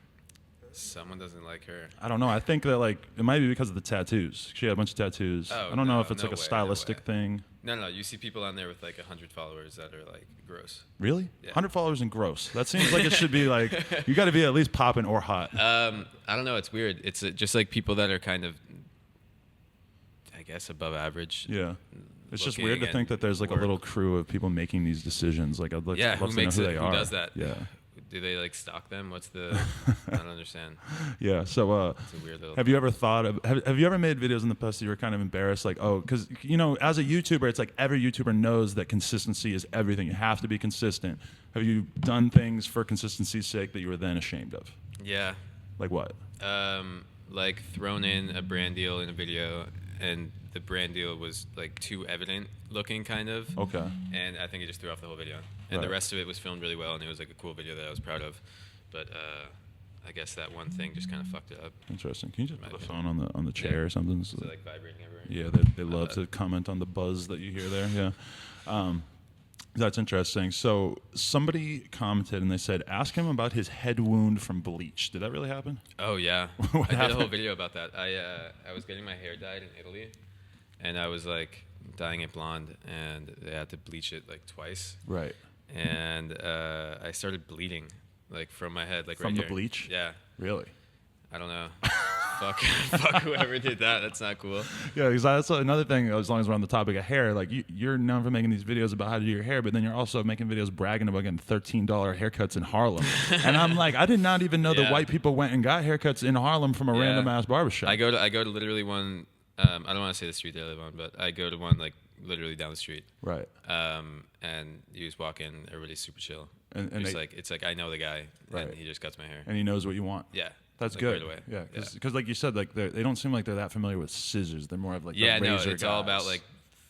Speaker 2: Someone doesn't like her.
Speaker 1: I don't know. I think that like it might be because of the tattoos. She had a bunch of tattoos.
Speaker 2: Oh,
Speaker 1: I don't know
Speaker 2: no,
Speaker 1: if it's
Speaker 2: no
Speaker 1: like a
Speaker 2: way, no
Speaker 1: stylistic
Speaker 2: way.
Speaker 1: thing.
Speaker 2: No, you see people on there with like 100 followers that are like gross.
Speaker 1: Really?
Speaker 2: Yeah.
Speaker 1: 100 followers and gross. That seems like it should be like you got to be at least popping or hot.
Speaker 2: I don't know. It's weird. It's just like people that are kind of, I guess, above average.
Speaker 1: Yeah. It's just
Speaker 2: looking
Speaker 1: weird to think
Speaker 2: and
Speaker 1: that there's like a
Speaker 2: work.
Speaker 1: little crew of people making these decisions. Like I'd love
Speaker 2: Yeah,
Speaker 1: love
Speaker 2: who
Speaker 1: to know
Speaker 2: makes
Speaker 1: who
Speaker 2: it?
Speaker 1: they
Speaker 2: Who
Speaker 1: are.
Speaker 2: does that?
Speaker 1: Yeah.
Speaker 2: Do they like stalk them? What's the? I don't understand.
Speaker 1: Yeah. So
Speaker 2: It's a weird little.
Speaker 1: have you ever thought of have you ever made videos in the past that you were kind of embarrassed, like, oh, because you know, as a YouTuber, it's like every YouTuber knows that consistency is everything. You have to be consistent. Have you done things for consistency's sake that you were then ashamed of?
Speaker 2: Yeah.
Speaker 1: Like what?
Speaker 2: Like thrown in a brand deal in a video, and the brand deal was like too evident looking, kind of.
Speaker 1: Okay.
Speaker 2: And I think it just threw off the whole video. And
Speaker 1: Right.
Speaker 2: the rest of it was filmed really well, and it was like a cool video that I was proud of. But I guess that one thing just kind of fucked it up.
Speaker 1: Interesting. Can you just
Speaker 2: My
Speaker 1: put the
Speaker 2: opinion.
Speaker 1: phone on the chair
Speaker 2: Yeah.
Speaker 1: or something?
Speaker 2: Is it like vibrating everywhere?
Speaker 1: Yeah, they love to comment on the buzz that you hear there. Yeah. That's interesting. So somebody commented and they said, ask him about his head wound from Bleach. Did that really happen?
Speaker 2: Oh yeah,
Speaker 1: What
Speaker 2: I did a whole
Speaker 1: happened?
Speaker 2: video about that. I was getting my hair dyed in Italy, and I was like dyeing it blonde, and they had to bleach it like twice.
Speaker 1: Right.
Speaker 2: And I started bleeding like from my head, like
Speaker 1: From
Speaker 2: right
Speaker 1: the
Speaker 2: here.
Speaker 1: bleach?
Speaker 2: Yeah,
Speaker 1: Really?
Speaker 2: I don't know. fuck whoever did that. That's not cool.
Speaker 1: Yeah, because that's another thing, as long as we're on the topic of hair, like you're known for making these videos about how to do your hair, but then you're also making videos bragging about getting $13 haircuts in Harlem. And I'm like, I did not even know that
Speaker 2: Yeah.
Speaker 1: white people went and got haircuts in Harlem from a
Speaker 2: Yeah.
Speaker 1: random ass barbershop.
Speaker 2: I go to literally one. I don't want to say the street they live on, but I go to one like literally down the street.
Speaker 1: Right.
Speaker 2: And you just walk in, everybody's super chill.
Speaker 1: And
Speaker 2: It's
Speaker 1: they-
Speaker 2: like it's like I know the guy,
Speaker 1: Right.
Speaker 2: and he just cuts my hair.
Speaker 1: And he knows what you want.
Speaker 2: Yeah,
Speaker 1: That's
Speaker 2: like,
Speaker 1: good.
Speaker 2: Right away.
Speaker 1: Yeah, because like you said, like they don't seem like they're that familiar with scissors. They're more of like
Speaker 2: Yeah,
Speaker 1: the
Speaker 2: no,
Speaker 1: razor
Speaker 2: it's all
Speaker 1: guys.
Speaker 2: about like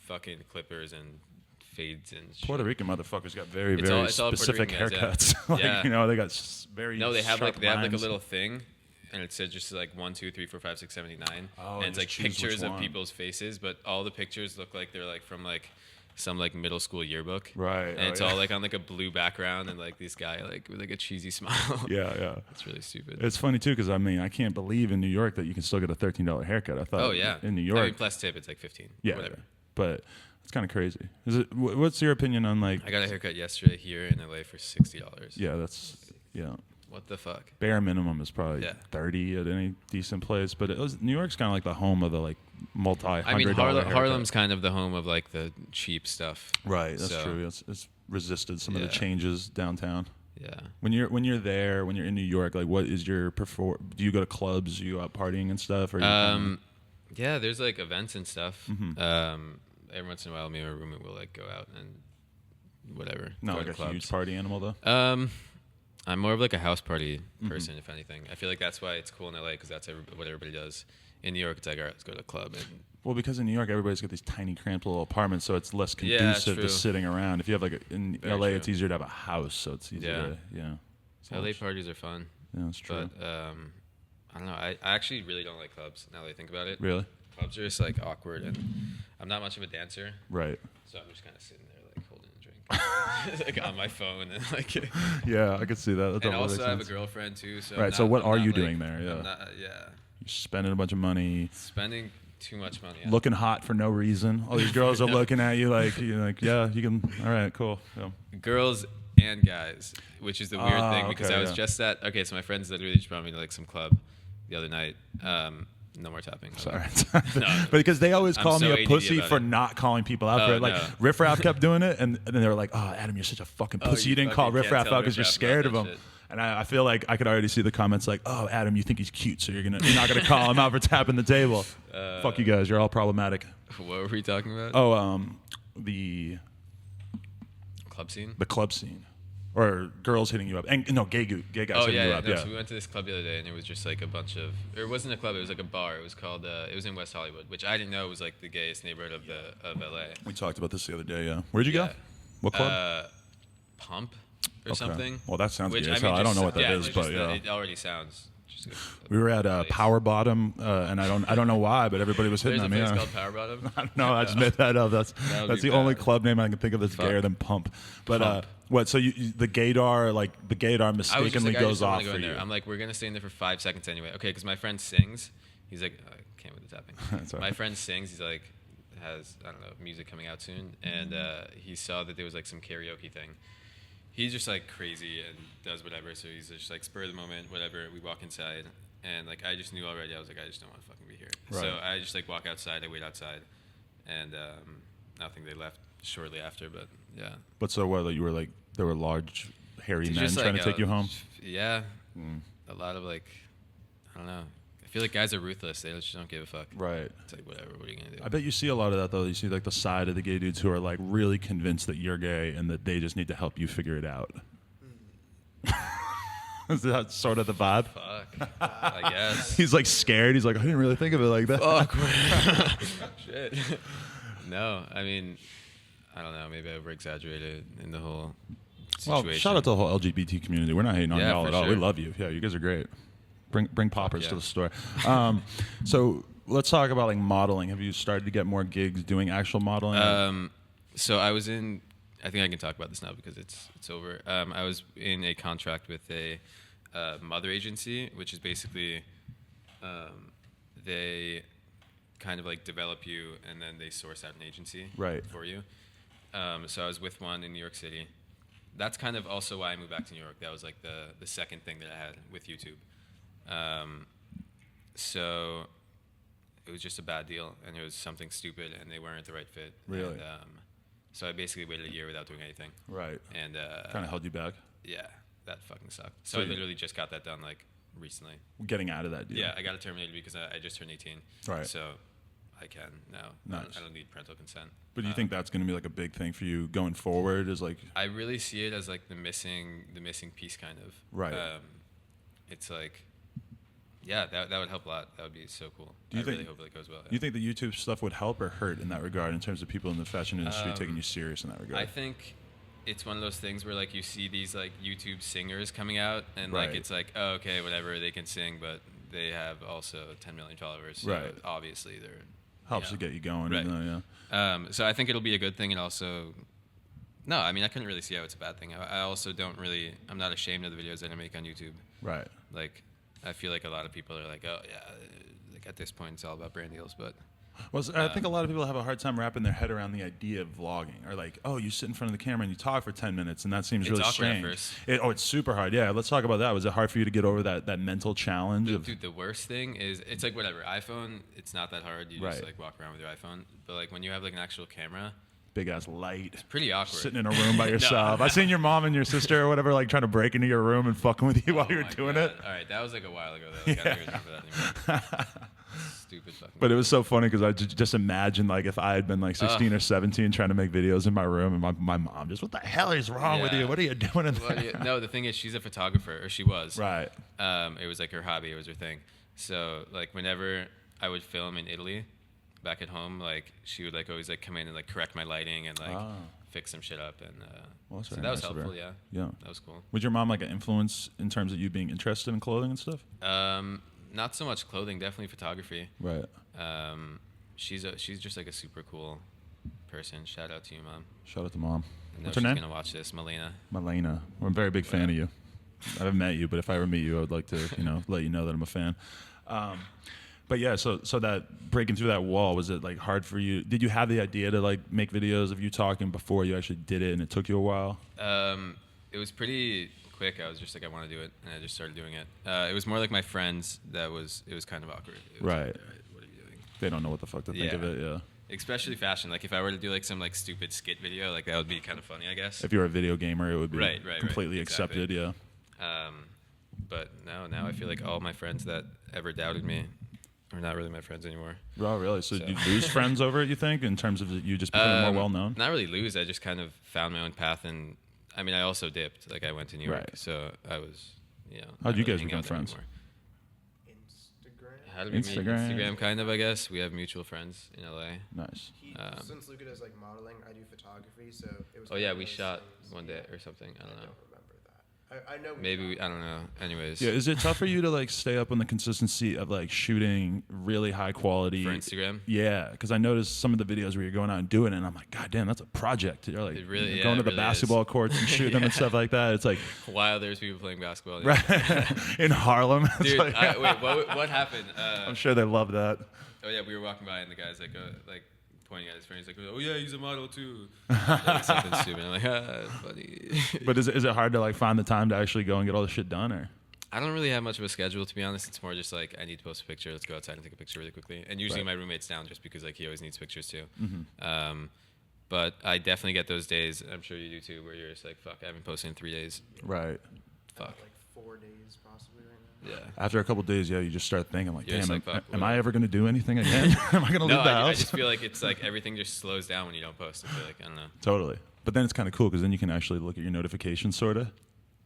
Speaker 2: fucking clippers and fades and shit.
Speaker 1: Puerto Rican motherfuckers got very
Speaker 2: It's
Speaker 1: very
Speaker 2: all Puerto
Speaker 1: specific
Speaker 2: Rican guys, yeah.
Speaker 1: haircuts. Like,
Speaker 2: Yeah.
Speaker 1: you know, they got very
Speaker 2: No, they have like
Speaker 1: sharp
Speaker 2: a
Speaker 1: lines.
Speaker 2: little thing, and it said just like 1, 2, 3, 4, 5, 6, 7, 8, 9.
Speaker 1: Oh,
Speaker 2: and
Speaker 1: you
Speaker 2: it's like
Speaker 1: just choose which
Speaker 2: pictures of
Speaker 1: one.
Speaker 2: people's faces, but all the pictures look like they're like from like some like middle school yearbook.
Speaker 1: Right.
Speaker 2: And
Speaker 1: Oh,
Speaker 2: it's
Speaker 1: yeah.
Speaker 2: all like on like a blue background, and like this guy like with like a cheesy smile.
Speaker 1: Yeah.
Speaker 2: It's really stupid.
Speaker 1: It's funny too because I mean I can't believe in New York that you can still get a $13 haircut. I thought
Speaker 2: Oh yeah.
Speaker 1: in New
Speaker 2: I
Speaker 1: York,
Speaker 2: mean, plus tip, it's like 15.
Speaker 1: yeah,
Speaker 2: Whatever.
Speaker 1: but it's kind of crazy. Is it? What's your opinion on like?
Speaker 2: I got a haircut yesterday here in LA for $60.
Speaker 1: Yeah, that's
Speaker 2: What the fuck?
Speaker 1: bare minimum is probably
Speaker 2: Yeah.
Speaker 1: 30 at any decent place. But New York's kind of like the home of the like multi-hundred
Speaker 2: I mean,
Speaker 1: dollar haircut.
Speaker 2: Harlem's kind of the home of like the cheap stuff.
Speaker 1: Right. That's
Speaker 2: So,
Speaker 1: true. It's resisted some of the
Speaker 2: Yeah.
Speaker 1: changes downtown.
Speaker 2: Yeah.
Speaker 1: When you're there, when you're in New York, like what is your do you go to clubs? Are you out partying and stuff? Or
Speaker 2: Yeah, there's like events and stuff.
Speaker 1: Mm-hmm.
Speaker 2: Every once in a while, me and my roommate will like go out and whatever.
Speaker 1: not
Speaker 2: go
Speaker 1: like
Speaker 2: to
Speaker 1: a
Speaker 2: clubs.
Speaker 1: huge party animal though.
Speaker 2: I'm more of like a house party
Speaker 1: Mm-hmm.
Speaker 2: person, if anything. I feel like that's why it's cool in LA because that's what everybody does. In New York, it's like, all right, let's go to the club. And
Speaker 1: Well, because in New York, everybody's got these tiny, cramped little apartments, so it's less
Speaker 2: Yeah,
Speaker 1: conducive
Speaker 2: true.
Speaker 1: to sitting around. If you have in
Speaker 2: Very
Speaker 1: LA,
Speaker 2: true.
Speaker 1: it's easier to have a house, so it's easier.
Speaker 2: Yeah.
Speaker 1: To, yeah. So
Speaker 2: LA
Speaker 1: it's-
Speaker 2: parties are fun,
Speaker 1: Yeah, that's true.
Speaker 2: but I don't know. I actually really don't like clubs now that I think about it.
Speaker 1: Really?
Speaker 2: Clubs are just like awkward, and I'm not much of a dancer,
Speaker 1: Right.
Speaker 2: so I'm just kind of sitting there like holding a drink, like on my phone, and like.
Speaker 1: Yeah, I could see that. That
Speaker 2: And
Speaker 1: totally
Speaker 2: also,
Speaker 1: makes
Speaker 2: I have a
Speaker 1: sense.
Speaker 2: girlfriend too. So
Speaker 1: Right,
Speaker 2: I'm
Speaker 1: so
Speaker 2: not-
Speaker 1: what
Speaker 2: I'm
Speaker 1: are
Speaker 2: not,
Speaker 1: you
Speaker 2: like-
Speaker 1: doing there? Yeah.
Speaker 2: I'm not, yeah.
Speaker 1: You're spending a bunch of money,
Speaker 2: Spending too much money. On
Speaker 1: looking hot for no reason. All these girls are
Speaker 2: No.
Speaker 1: looking at you like, you're like, yeah, you can. All right, cool. Yeah.
Speaker 2: girls and guys, which is the weird
Speaker 1: Ah,
Speaker 2: thing because
Speaker 1: okay,
Speaker 2: I was
Speaker 1: yeah.
Speaker 2: just at. Okay, so my friends literally just brought me to like some club the other night. No more tapping.
Speaker 1: Sorry.
Speaker 2: No.
Speaker 1: But because they always
Speaker 2: I'm
Speaker 1: call
Speaker 2: so
Speaker 1: me a
Speaker 2: ADD
Speaker 1: pussy
Speaker 2: about
Speaker 1: for
Speaker 2: it.
Speaker 1: not calling people out for
Speaker 2: Oh,
Speaker 1: it. Like,
Speaker 2: no.
Speaker 1: Riff Raff kept doing it, and then they were like, oh, Adam, you're such a fucking
Speaker 2: Oh,
Speaker 1: pussy.
Speaker 2: you
Speaker 1: You didn't call
Speaker 2: fucking
Speaker 1: Riff
Speaker 2: can't
Speaker 1: Raff
Speaker 2: tell
Speaker 1: out because
Speaker 2: Riff
Speaker 1: you're
Speaker 2: Raff
Speaker 1: scared of
Speaker 2: about
Speaker 1: him.
Speaker 2: that shit.
Speaker 1: And I feel like I could already see the comments like, oh, Adam, you think he's cute, so you're not gonna call him out for tapping the table. Fuck you guys, you're all problematic.
Speaker 2: What were we talking about?
Speaker 1: Oh, the
Speaker 2: Club scene.
Speaker 1: club scene, or girls hitting you up, and no, gay guys
Speaker 2: Oh
Speaker 1: hitting
Speaker 2: yeah,
Speaker 1: you
Speaker 2: yeah.
Speaker 1: up.
Speaker 2: No,
Speaker 1: Yeah.
Speaker 2: so we went to this club the other day, and it was just like a bunch of. Or it wasn't a club; it was like a bar. It was called. It was in West Hollywood, which I didn't know was like the gayest neighborhood of LA.
Speaker 1: We talked about this the other day. Yeah. Where'd you
Speaker 2: Yeah.
Speaker 1: go? What club?
Speaker 2: Pump or
Speaker 1: Okay.
Speaker 2: something.
Speaker 1: Well, that sounds
Speaker 2: Which,
Speaker 1: gay as hell. I don't know what that
Speaker 2: yeah,
Speaker 1: is,
Speaker 2: it's
Speaker 1: but
Speaker 2: just
Speaker 1: yeah.
Speaker 2: it already sounds Just
Speaker 1: We were at Power Bottom, and I don't know why, but everybody was hitting
Speaker 2: There's a
Speaker 1: on me.
Speaker 2: place called Power Bottom.
Speaker 1: I don't know. I just made that up. That's
Speaker 2: would be
Speaker 1: the only
Speaker 2: bad.
Speaker 1: club name I can think of that's gayer than Pump. But
Speaker 2: Pump.
Speaker 1: what? So the gaydar, like the gaydar
Speaker 2: I was just
Speaker 1: mistakenly
Speaker 2: like, I
Speaker 1: goes
Speaker 2: just don't
Speaker 1: off
Speaker 2: want to go
Speaker 1: for
Speaker 2: in
Speaker 1: you.
Speaker 2: there. I'm like, we're gonna stay in there for 5 seconds anyway. Okay, because my friend sings. He's like, I can't with the tapping.
Speaker 1: That's all right.
Speaker 2: My friend sings. He's like, has I don't know music coming out soon, and he saw that there was like some karaoke thing. He's just like crazy and does whatever. So he's just like spur of the moment, whatever. We walk inside, and like I just knew already. I was like, I just don't want to fucking be here.
Speaker 1: Right.
Speaker 2: So I just like walk outside. I wait outside, and I think they left shortly after. But yeah.
Speaker 1: But so what? Like, you were like there were large hairy
Speaker 2: It's
Speaker 1: men
Speaker 2: just
Speaker 1: trying
Speaker 2: like,
Speaker 1: to take you home.
Speaker 2: Yeah. A lot of like, I don't know. I feel like guys are ruthless. They just don't give a fuck.
Speaker 1: Right.
Speaker 2: It's like whatever. What are you gonna do?
Speaker 1: I bet you see a lot of that though. You see like the side of the gay dudes who are like really convinced that you're gay and that they just need to help you figure it out. Is that sort of the vibe?
Speaker 2: Fuck. I guess.
Speaker 1: He's like scared. He's like, I didn't really think of it like that.
Speaker 2: Fuck. Shit. No, I mean, I don't know. Maybe I over exaggerated in the whole situation.
Speaker 1: Well, shout out to the whole LGBT community. We're not hating on
Speaker 2: Yeah,
Speaker 1: y'all
Speaker 2: for
Speaker 1: at all. We
Speaker 2: sure.
Speaker 1: love you. Yeah, you guys are great. Bring poppers
Speaker 2: yeah.
Speaker 1: to the store. So let's talk about like modeling. Have you started to get more gigs doing actual modeling?
Speaker 2: So I was in. I think I can talk about this now because it's over. I was in a contract with a mother agency, which is basically they kind of like develop you and then they source out an agency
Speaker 1: Right.
Speaker 2: for you. So I was with one in New York City. That's kind of also why I moved back to New York. That was like the second thing that I had with YouTube. So it was just a bad deal, and it was something stupid, and they weren't the right fit.
Speaker 1: Really?
Speaker 2: And, so I basically waited a year without doing anything.
Speaker 1: Right.
Speaker 2: And
Speaker 1: Kind of held you back.
Speaker 2: yeah, that fucking sucked.
Speaker 1: So
Speaker 2: So I
Speaker 1: you-
Speaker 2: literally just got that done like recently.
Speaker 1: Getting out of that deal.
Speaker 2: Yeah, I got it terminated because I just turned 18.
Speaker 1: Right.
Speaker 2: So I can now.
Speaker 1: Nice.
Speaker 2: I don't need parental consent.
Speaker 1: But do you think that's going to be like a big thing for you going forward? Is like
Speaker 2: I really see it as like the missing piece, kind of.
Speaker 1: Right.
Speaker 2: It's like, yeah, that would help a lot. That would be so cool.
Speaker 1: Do you
Speaker 2: I
Speaker 1: think-
Speaker 2: really hope it goes well.
Speaker 1: do you think the YouTube stuff would help or hurt in that regard in terms of people in the fashion industry taking you serious in that regard?
Speaker 2: I think it's one of those things where like you see these like YouTube singers coming out and
Speaker 1: Right.
Speaker 2: like it's like, oh, okay, whatever, they can sing, but they have also 10 million followers. So
Speaker 1: Right.
Speaker 2: obviously they're
Speaker 1: Helps
Speaker 2: you
Speaker 1: to
Speaker 2: know.
Speaker 1: get you going.
Speaker 2: Right.
Speaker 1: Yeah.
Speaker 2: So I think it'll be a good thing, and also, no, I mean I couldn't really see how it's a bad thing. I also don't really, I'm not ashamed of the videos that I make on YouTube.
Speaker 1: Right.
Speaker 2: Like, I feel like a lot of people are like, oh yeah, like at this point it's all about brand deals, but
Speaker 1: Well, I think a lot of people have a hard time wrapping their head around the idea of vlogging, or like, oh, you sit in front of the camera and you talk for 10 minutes, and that seems
Speaker 2: It's
Speaker 1: really
Speaker 2: awkward at
Speaker 1: strange.
Speaker 2: first.
Speaker 1: It's super hard. Yeah, let's talk about that. Was it hard for you to get over that mental challenge of?
Speaker 2: dude, the worst thing is it's like whatever iPhone, it's not that hard. You just
Speaker 1: Right.
Speaker 2: like walk around with your iPhone, but like when you have like an actual camera,
Speaker 1: Big ass light,
Speaker 2: pretty awkward.
Speaker 1: sitting in a room by
Speaker 2: No.
Speaker 1: yourself. I seen your mom and your sister or whatever like trying to break into your room and fucking with you while you were
Speaker 2: Oh my
Speaker 1: doing
Speaker 2: God.
Speaker 1: it.
Speaker 2: All right, that was like a while ago though. Like, I don't even remember that anymore. Stupid fucking.
Speaker 1: But it was so funny because I just imagine like if I had been like 16 or 17 trying to make videos in my room and my mom just, what the hell is wrong with
Speaker 2: Yeah.
Speaker 1: you? What are you doing in
Speaker 2: Well,
Speaker 1: there?
Speaker 2: yeah, no, the thing is, she's a photographer, or she was.
Speaker 1: Right.
Speaker 2: It was like her hobby. It was her thing. So like whenever I would film in Italy, back at home, like she would like always like come in and like correct my lighting and like fix some shit up, and
Speaker 1: Well, that's
Speaker 2: so
Speaker 1: very
Speaker 2: that was
Speaker 1: nice of her.
Speaker 2: helpful. Yeah.
Speaker 1: Yeah.
Speaker 2: That was cool.
Speaker 1: Was your mom like an influence in terms of you being interested in clothing and stuff?
Speaker 2: Not so much clothing, definitely photography.
Speaker 1: Right.
Speaker 2: She's just like a super cool person. Shout out to you, Mom.
Speaker 1: Shout out to mom.
Speaker 2: I know
Speaker 1: What's her
Speaker 2: she's
Speaker 1: name?
Speaker 2: gonna watch this, Malena.
Speaker 1: Malena. I'm a very big fan of you. I haven't met you, but if I ever meet you, I would like to, let you know that I'm a fan. But yeah, so that breaking through that wall, was it like hard for you? Did you have the idea to like make videos of you talking before you actually did it, and it took you a while?
Speaker 2: It was pretty quick. I was just like, I want to do it, and I just started doing it. It was more like my friends it was kind of awkward. It was
Speaker 1: Right.
Speaker 2: Like, all right, what are you doing?
Speaker 1: They don't know what the fuck to think of
Speaker 2: Yeah.
Speaker 1: it. Yeah.
Speaker 2: Especially fashion. Like if I were to do like some like stupid skit video, like that would be kind of funny, I guess.
Speaker 1: If you're a video gamer, it would be
Speaker 2: Right,
Speaker 1: completely
Speaker 2: exactly.
Speaker 1: accepted. Yeah.
Speaker 2: But now I feel like all my friends that ever doubted me are not really my friends anymore.
Speaker 1: Oh, really? So,
Speaker 2: So-
Speaker 1: did you lose friends over it? You think, in terms of you just becoming more well known?
Speaker 2: Not really lose. I just kind of found my own path, and I mean, I also dipped. Like I went to New York,
Speaker 1: Right.
Speaker 2: so I was,
Speaker 1: How'd
Speaker 2: not
Speaker 1: you
Speaker 2: really
Speaker 1: guys
Speaker 2: hanging
Speaker 1: become
Speaker 2: out there
Speaker 1: friends?
Speaker 2: anymore.
Speaker 3: Instagram.
Speaker 2: How did we meet?
Speaker 1: Instagram.
Speaker 2: Instagram, kind of, I guess. We have mutual friends in LA.
Speaker 1: Nice.
Speaker 3: Since Luca does like modeling, I do photography, so it was.
Speaker 2: Oh
Speaker 3: kind
Speaker 2: yeah,
Speaker 3: of
Speaker 2: we
Speaker 3: those
Speaker 2: shot
Speaker 3: things.
Speaker 2: one day or something. I don't know.
Speaker 3: remember that. I know.
Speaker 2: Maybe I don't know. Anyways,
Speaker 1: Yeah, is it tough for you to like stay up on the consistency of like shooting really high quality
Speaker 2: for Instagram.
Speaker 1: Yeah, because I noticed some of the videos where you're going out and doing it, and I'm like, God damn, that's a project. You're like
Speaker 2: It
Speaker 1: going to the
Speaker 2: really
Speaker 1: basketball courts and shooting them and stuff like that. It's like
Speaker 2: While there's people playing basketball,
Speaker 1: right in Harlem. It's
Speaker 2: dude.
Speaker 1: like-
Speaker 2: Wait, what happened?
Speaker 1: I'm sure they love that.
Speaker 2: Oh yeah, we were walking by and the guy's like pointing at his friend. He's like, "Oh yeah, he's a model too." Like something stupid. I'm like, funny.
Speaker 1: But is it hard to like find the time to actually go and get all this shit done, or?
Speaker 2: I don't really have much of a schedule, to be honest. It's more just like I need to post a picture. Let's go outside and take a picture really quickly. And usually
Speaker 1: Right.
Speaker 2: my roommate's down just because like he always needs pictures too.
Speaker 1: Mm-hmm.
Speaker 2: But I definitely get those days. I'm sure you do too, where you're just like, "Fuck, I haven't posted in 3 days."
Speaker 1: Right.
Speaker 2: Fuck.
Speaker 3: Like 4 days possibly right now.
Speaker 2: Yeah.
Speaker 1: After a couple of days, yeah, you just start thinking like,
Speaker 2: You're just
Speaker 1: damn,
Speaker 2: like, fuck,
Speaker 1: am
Speaker 2: what-
Speaker 1: I ever going to do anything again? Am I going to leave the
Speaker 2: I
Speaker 1: house?
Speaker 2: just feel like it's like everything just slows down when you don't post. I feel like I don't know.
Speaker 1: Totally. But then it's kind of cool because then you can actually look at your notifications, sort of.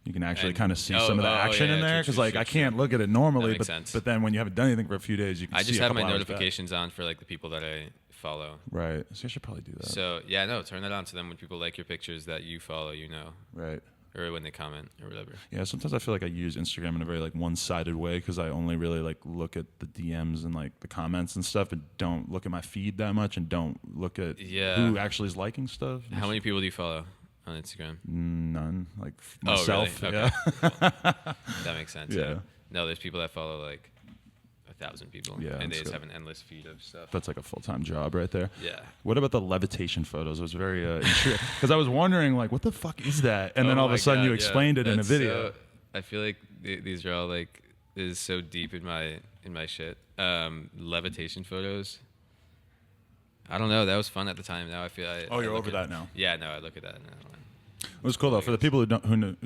Speaker 1: You can actually
Speaker 2: And-
Speaker 1: kind of see some of the action
Speaker 2: yeah,
Speaker 1: in there
Speaker 2: true,
Speaker 1: because
Speaker 2: true,
Speaker 1: like
Speaker 2: true,
Speaker 1: I can't look at it
Speaker 2: That
Speaker 1: normally,
Speaker 2: makes sense.
Speaker 1: but then when you haven't done anything for a few days, you can.
Speaker 2: I
Speaker 1: see
Speaker 2: just
Speaker 1: a
Speaker 2: have my
Speaker 1: couple hours back.
Speaker 2: notifications on for like the people that I follow.
Speaker 1: Right. So you should probably do that.
Speaker 2: So yeah, no, turn that on so then when people like your pictures that you follow, you know,
Speaker 1: Right.
Speaker 2: or when they comment or whatever.
Speaker 1: Yeah. Sometimes I feel like I use Instagram in a very like one-sided way because I only really like look at the DMs and like the comments and stuff, and don't look at my feed that much, and don't look at
Speaker 2: Yeah.
Speaker 1: who actually is liking stuff.
Speaker 2: How many people do you follow on Instagram?
Speaker 1: None. Like
Speaker 2: Oh,
Speaker 1: myself.
Speaker 2: really?
Speaker 1: Yeah.
Speaker 2: Okay. That makes sense.
Speaker 1: Yeah.
Speaker 2: No, there's people that folloll like 1,000 people.
Speaker 1: Yeah,
Speaker 2: And they
Speaker 1: that's
Speaker 2: just
Speaker 1: good.
Speaker 2: have an endless feed of stuff.
Speaker 1: That's like a full-time job right there.
Speaker 2: Yeah.
Speaker 1: What about the levitation photos? It was very because I was wondering like, what the fuck is that? And then
Speaker 2: Oh
Speaker 1: all of
Speaker 2: my
Speaker 1: a sudden you
Speaker 2: God,
Speaker 1: explained it in a
Speaker 2: That's
Speaker 1: video.
Speaker 2: so- I feel like these are all like this is so deep in my shit. Levitation photos. I don't know. That was fun at the time. Now I feel.
Speaker 1: Oh, you're
Speaker 2: look
Speaker 1: over
Speaker 2: at-
Speaker 1: that now.
Speaker 2: Yeah, no, I look at that and I don't know.
Speaker 1: It was cool though. For the people who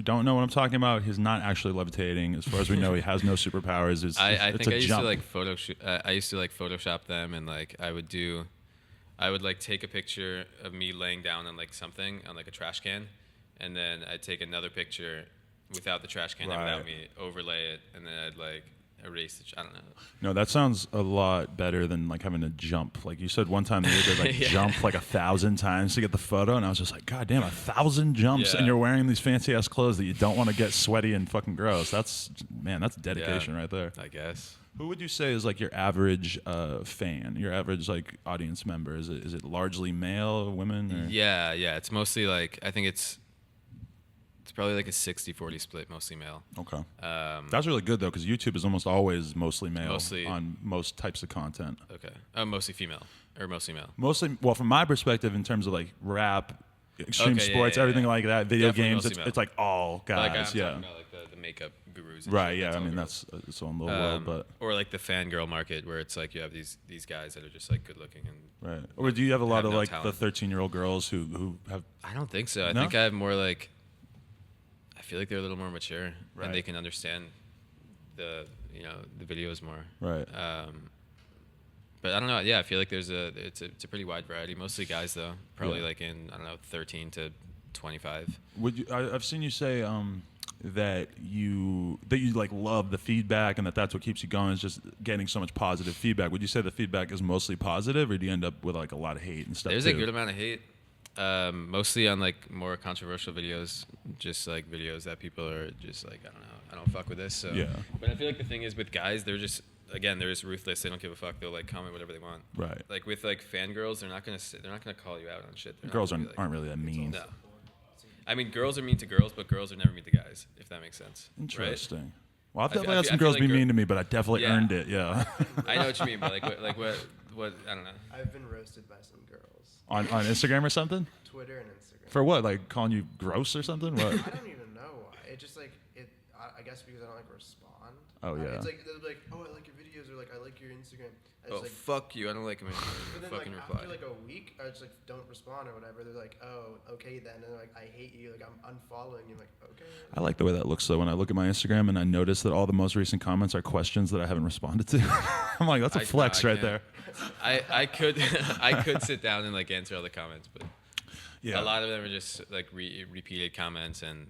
Speaker 1: don't know what I'm talking about, he's not actually levitating. As far as we know, he has no superpowers.
Speaker 2: I
Speaker 1: It's
Speaker 2: think
Speaker 1: a
Speaker 2: I used
Speaker 1: jump.
Speaker 2: to like I used to like Photoshop them, and like I would like take a picture of me laying down on like something on like a trash can, and then I'd take another picture without the trash can and
Speaker 1: Right.
Speaker 2: without me, overlay it, and then I'd like erase the. I don't know.
Speaker 1: No, that sounds a lot better than like having to jump. Like you said one time, you did like
Speaker 2: Yeah.
Speaker 1: jump like 1,000 times to get the photo, and I was just like, God damn, 1,000 jumps,
Speaker 2: Yeah.
Speaker 1: and you're wearing these fancy ass clothes that you don't want to get sweaty and fucking gross. That's dedication right there.
Speaker 2: I guess.
Speaker 1: Who would you say is like your average fan, your average like audience member? Is it largely male, women? Or?
Speaker 2: Yeah. It's mostly like I think it's probably like a 60-40 split, mostly male.
Speaker 1: Okay.
Speaker 2: Um,
Speaker 1: That's really good though, because YouTube is almost always mostly male
Speaker 2: Mostly-
Speaker 1: on most types of content.
Speaker 2: okay. Mostly female or mostly male.
Speaker 1: Mostly, well, from my perspective, in terms of like rap, extreme
Speaker 2: Okay, yeah,
Speaker 1: sports,
Speaker 2: yeah,
Speaker 1: everything
Speaker 2: yeah.
Speaker 1: like that, video
Speaker 2: Definitely
Speaker 1: games,
Speaker 2: mostly male.
Speaker 1: it's like all
Speaker 2: But, like I'm
Speaker 1: guys.
Speaker 2: talking
Speaker 1: Yeah.
Speaker 2: about like the makeup gurus. And
Speaker 1: Right.
Speaker 2: shit,
Speaker 1: Yeah. I
Speaker 2: all
Speaker 1: mean,
Speaker 2: girls.
Speaker 1: that's its own little world, but
Speaker 2: or like the fangirl market where it's like you have these guys that are just like good looking and
Speaker 1: right. Or do you have a lot
Speaker 2: have
Speaker 1: of
Speaker 2: no
Speaker 1: like
Speaker 2: talent.
Speaker 1: the 13-year-old girls who have?
Speaker 2: I don't think so. I
Speaker 1: No?
Speaker 2: think I have more like I feel like they're a little more mature
Speaker 1: Right.
Speaker 2: and they can understand the the videos more.
Speaker 1: Right.
Speaker 2: But I don't know. Yeah, I feel like it's a pretty wide variety. Mostly guys though. Probably
Speaker 1: Yeah.
Speaker 2: like in 13 to 25.
Speaker 1: Would you? I've seen you say that you like love the feedback and that's what keeps you going is just getting so much positive feedback. Would you say the feedback is mostly positive, or do you end up with like a lot of hate and stuff?
Speaker 2: There's
Speaker 1: too?
Speaker 2: a good amount of hate. Mostly on like more controversial videos, just like videos that people are just like I don't fuck with this. So
Speaker 1: Yeah.
Speaker 2: But I feel like the thing is with guys, they're just ruthless. They don't give a fuck. They'll like comment whatever they want.
Speaker 1: Right.
Speaker 2: Like with like fangirls, they're not gonna call you out on shit. They're not
Speaker 1: Girls
Speaker 2: gonna be
Speaker 1: aren't really that mean.
Speaker 2: No. I mean, girls are mean to girls, but girls are never mean to guys. If that makes sense. Right?
Speaker 1: Interesting. Well, I've
Speaker 2: I feel-
Speaker 1: definitely
Speaker 2: I
Speaker 1: had
Speaker 2: feel-
Speaker 1: some
Speaker 2: I feel
Speaker 1: girls
Speaker 2: like
Speaker 1: be
Speaker 2: gir-
Speaker 1: mean to me, but I definitely
Speaker 2: Yeah.
Speaker 1: earned it. Yeah.
Speaker 2: I know what you mean, but what I don't know.
Speaker 3: I've been roasted by some girls.
Speaker 1: on Instagram or something?
Speaker 3: Twitter and Instagram.
Speaker 1: For what? Like calling you gross or something? What?
Speaker 3: I don't even know why. It just like it. I guess because I don't like respond.
Speaker 1: Oh, yeah.
Speaker 3: It's like they'll be like, oh, I like your videos, or like I like your Instagram. I
Speaker 2: Oh
Speaker 3: just, like,
Speaker 2: fuck you! I don't like him.
Speaker 3: but then
Speaker 2: Fucking
Speaker 3: like
Speaker 2: reply.
Speaker 3: after like a week, I just like don't respond or whatever. They're like, oh, okay then, and they're like, I hate you. Like I'm unfollowing you. I'm like, okay.
Speaker 1: I like the way that looks though. When I look at my Instagram and I notice that all the most recent comments are questions that I haven't responded to, I'm like, that's a flex
Speaker 2: I
Speaker 1: right
Speaker 2: can't.
Speaker 1: there.
Speaker 2: I could I could sit down and like answer all the comments, but
Speaker 1: Yeah.
Speaker 2: a lot of them are just like repeated comments and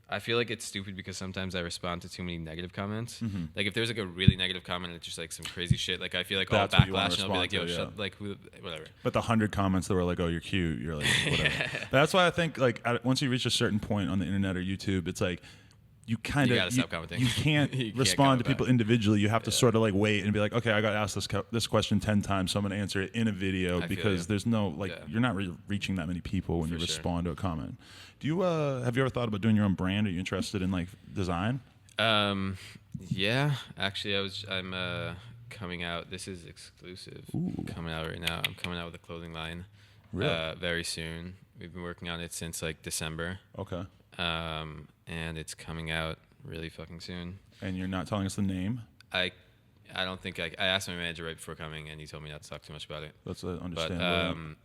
Speaker 2: I feel like it's stupid because sometimes I respond to too many negative comments.
Speaker 1: Mm-hmm.
Speaker 2: Like if there's like a really negative comment and it's just like some crazy shit, like I feel like
Speaker 1: That's
Speaker 2: all
Speaker 1: what you wanna
Speaker 2: backlash and I'll be like, yo,
Speaker 1: respond to,
Speaker 2: shut, like whatever.
Speaker 1: But the 100 comments that were like, "Oh, you're cute," you're like, whatever. That's why I think like once you reach a certain point on the internet or YouTube, it's like you kind of
Speaker 2: gotta stop commenting.
Speaker 1: You can't
Speaker 2: You can't
Speaker 1: respond to
Speaker 2: comment
Speaker 1: people
Speaker 2: back.
Speaker 1: individually. You have to sort of like wait and be like, okay, I got asked this question 10 times, so I'm gonna answer it in a video
Speaker 2: I feel
Speaker 1: because
Speaker 2: you.
Speaker 1: there's no like
Speaker 2: Yeah.
Speaker 1: you're not reaching that many people when
Speaker 2: For
Speaker 1: you
Speaker 2: sure.
Speaker 1: respond to a comment. Do you have you ever thought about doing your own brand? Are you interested in like design?
Speaker 2: Yeah, actually, I'm coming out. This is exclusive.
Speaker 1: Ooh.
Speaker 2: Coming out right now. I'm coming out with a clothing line.
Speaker 1: Really?
Speaker 2: Very soon. We've been working on it since like December.
Speaker 1: Okay.
Speaker 2: And it's coming out really fucking soon.
Speaker 1: And you're not telling us the name?
Speaker 2: I don't think I asked my manager right before coming, and he told me not to talk too much about it.
Speaker 1: That's
Speaker 2: But
Speaker 1: understandable.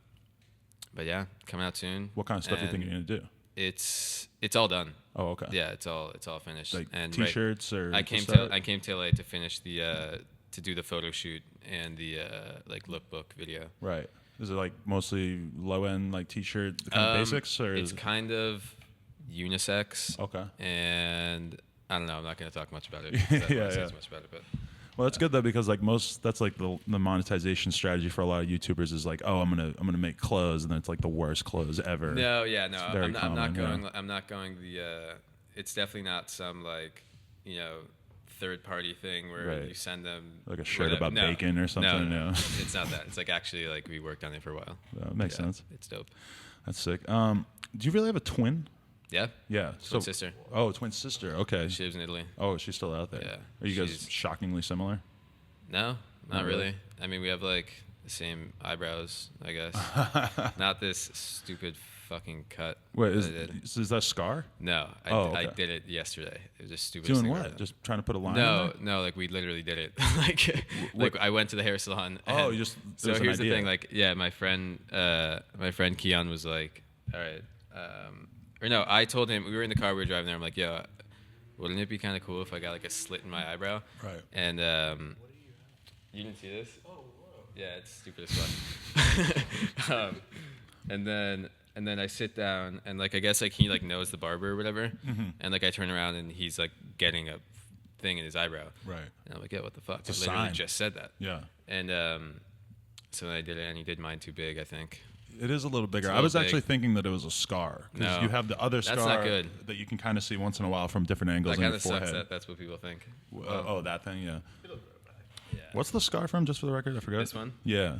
Speaker 2: but yeah, coming out soon.
Speaker 1: What kind of stuff do you think
Speaker 2: And
Speaker 1: you're gonna do?
Speaker 2: It's all done.
Speaker 1: Oh, okay.
Speaker 2: Yeah, it's all finished.
Speaker 1: Like
Speaker 2: and
Speaker 1: t-shirts or
Speaker 2: I came
Speaker 1: stuff?
Speaker 2: to LA to finish the to do the photo shoot and the like lookbook video.
Speaker 1: Right. Is it like mostly low end like t-shirt kind of basics or
Speaker 2: It's
Speaker 1: is it-
Speaker 2: kind of unisex.
Speaker 1: Okay.
Speaker 2: And I don't know. I'm not going to talk much about it.
Speaker 1: Yeah,
Speaker 2: I don't wanna say
Speaker 1: yeah.
Speaker 2: too much about it, but
Speaker 1: Well, that's good though because like that's like the monetization strategy for a lot of YouTubers is like, oh, I'm gonna make clothes, and then it's like the worst clothes ever.
Speaker 2: no, yeah, no.
Speaker 1: It's very
Speaker 2: I'm not
Speaker 1: common,
Speaker 2: going.
Speaker 1: yeah.
Speaker 2: I'm not going the. It's definitely not some like third party thing where
Speaker 1: Right.
Speaker 2: you send them
Speaker 1: Like a shirt
Speaker 2: whatever.
Speaker 1: about
Speaker 2: No.
Speaker 1: bacon or something.
Speaker 2: No,
Speaker 1: No.
Speaker 2: it's not that. It's like actually like we worked on it for a while.
Speaker 1: That makes
Speaker 2: Yeah,
Speaker 1: sense.
Speaker 2: It's dope.
Speaker 1: That's sick. Do you really have a twin?
Speaker 2: Yeah.
Speaker 1: Yeah.
Speaker 2: Twin sister.
Speaker 1: Oh, twin sister. Okay.
Speaker 2: She lives in Italy.
Speaker 1: Oh, she's still out there.
Speaker 2: Yeah,
Speaker 1: Are you guys
Speaker 2: she's-
Speaker 1: shockingly similar?
Speaker 2: No,
Speaker 1: Not
Speaker 2: not
Speaker 1: really?
Speaker 2: really. I mean, we have like the same eyebrows, I guess. Not this stupid fucking cut.
Speaker 1: Wait,
Speaker 2: that I did.
Speaker 1: is that Scar?
Speaker 2: No,
Speaker 1: Oh,
Speaker 2: I
Speaker 1: okay.
Speaker 2: did it yesterday. It was just stupid.
Speaker 1: Doing
Speaker 2: thing
Speaker 1: what?
Speaker 2: ever.
Speaker 1: Just trying to put a line.
Speaker 2: No,
Speaker 1: in
Speaker 2: no, like we literally did it. like I went to the hair salon.
Speaker 1: Oh,
Speaker 2: and-
Speaker 1: you just-
Speaker 2: So
Speaker 1: there's an
Speaker 2: here's the
Speaker 1: idea.
Speaker 2: thing, like, yeah, my friend Keon was like, all right, or no, I told him we were in the car, we were driving there. I'm like, yo, wouldn't it be kind of cool if I got like a slit in my eyebrow?
Speaker 1: Right.
Speaker 2: And you didn't see this? Oh, whoa. Yeah, it's stupid as fuck. And then I sit down and like I guess like he like knows the barber or whatever,
Speaker 1: Mm-hmm.
Speaker 2: and like I turn around and he's like getting a thing in his eyebrow.
Speaker 1: Right.
Speaker 2: And I'm like, yeah, what the fuck?
Speaker 1: a
Speaker 2: I literally
Speaker 1: sign.
Speaker 2: just said that.
Speaker 1: Yeah.
Speaker 2: And so then I did it, and he did mine too big, I think.
Speaker 1: It is a little bigger.
Speaker 2: a
Speaker 1: I
Speaker 2: little
Speaker 1: was
Speaker 2: big.
Speaker 1: actually thinking that it was a scar because
Speaker 2: No.
Speaker 1: you have the other
Speaker 2: That's
Speaker 1: scar
Speaker 2: not good.
Speaker 1: that you can kind of see once in a while from different angles
Speaker 2: That
Speaker 1: on
Speaker 2: kind
Speaker 1: your
Speaker 2: of sucks
Speaker 1: forehead.
Speaker 2: that that's what people think.
Speaker 1: Oh, that thing, yeah.
Speaker 2: Yeah.
Speaker 1: What's the scar from? Just for the record, I forgot.
Speaker 2: This one?
Speaker 1: Yeah.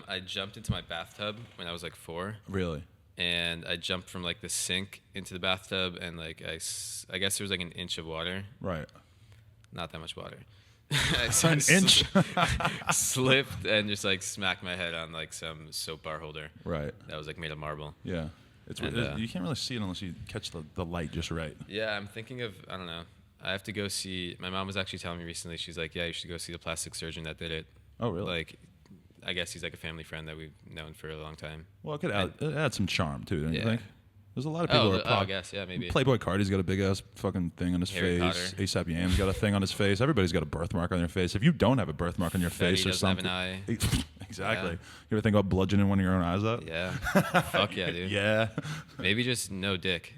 Speaker 2: I jumped into my bathtub when I was like 4.
Speaker 1: Really?
Speaker 2: And I jumped from like the sink into the bathtub, and like I guess there was like an inch of water,
Speaker 1: Right.
Speaker 2: not that much water.
Speaker 1: An inch.
Speaker 2: Slipped and just like smacked my head on like some soap bar holder
Speaker 1: Right.
Speaker 2: that was like made of marble.
Speaker 1: Yeah. It's
Speaker 2: And,
Speaker 1: you can't really see it unless you catch the light just right.
Speaker 2: Yeah, I'm thinking of, I don't know. I have to go see. My mom was actually telling me recently. She's like, yeah, you should go see the plastic surgeon that did it.
Speaker 1: Oh, really?
Speaker 2: Like, I guess he's like a family friend that we've known for a long time.
Speaker 1: Well, it add some charm too, don't you
Speaker 2: Yeah.
Speaker 1: think? There's a lot of people who are
Speaker 2: I guess, yeah, maybe.
Speaker 1: Playboy Cardi's got a big ass fucking thing on his
Speaker 2: Harry
Speaker 1: face.
Speaker 2: Potter.
Speaker 1: ASAP Yam's got a thing on his face. Everybody's got a birthmark on their face. If you don't have a birthmark on your
Speaker 2: Fetty
Speaker 1: face or
Speaker 2: doesn't have
Speaker 1: something,
Speaker 2: an eye.
Speaker 1: exactly.
Speaker 2: Yeah.
Speaker 1: You ever think about bludgeoning one of your own eyes out?
Speaker 2: Yeah. Fuck yeah, dude.
Speaker 1: Yeah.
Speaker 2: Maybe just no dick.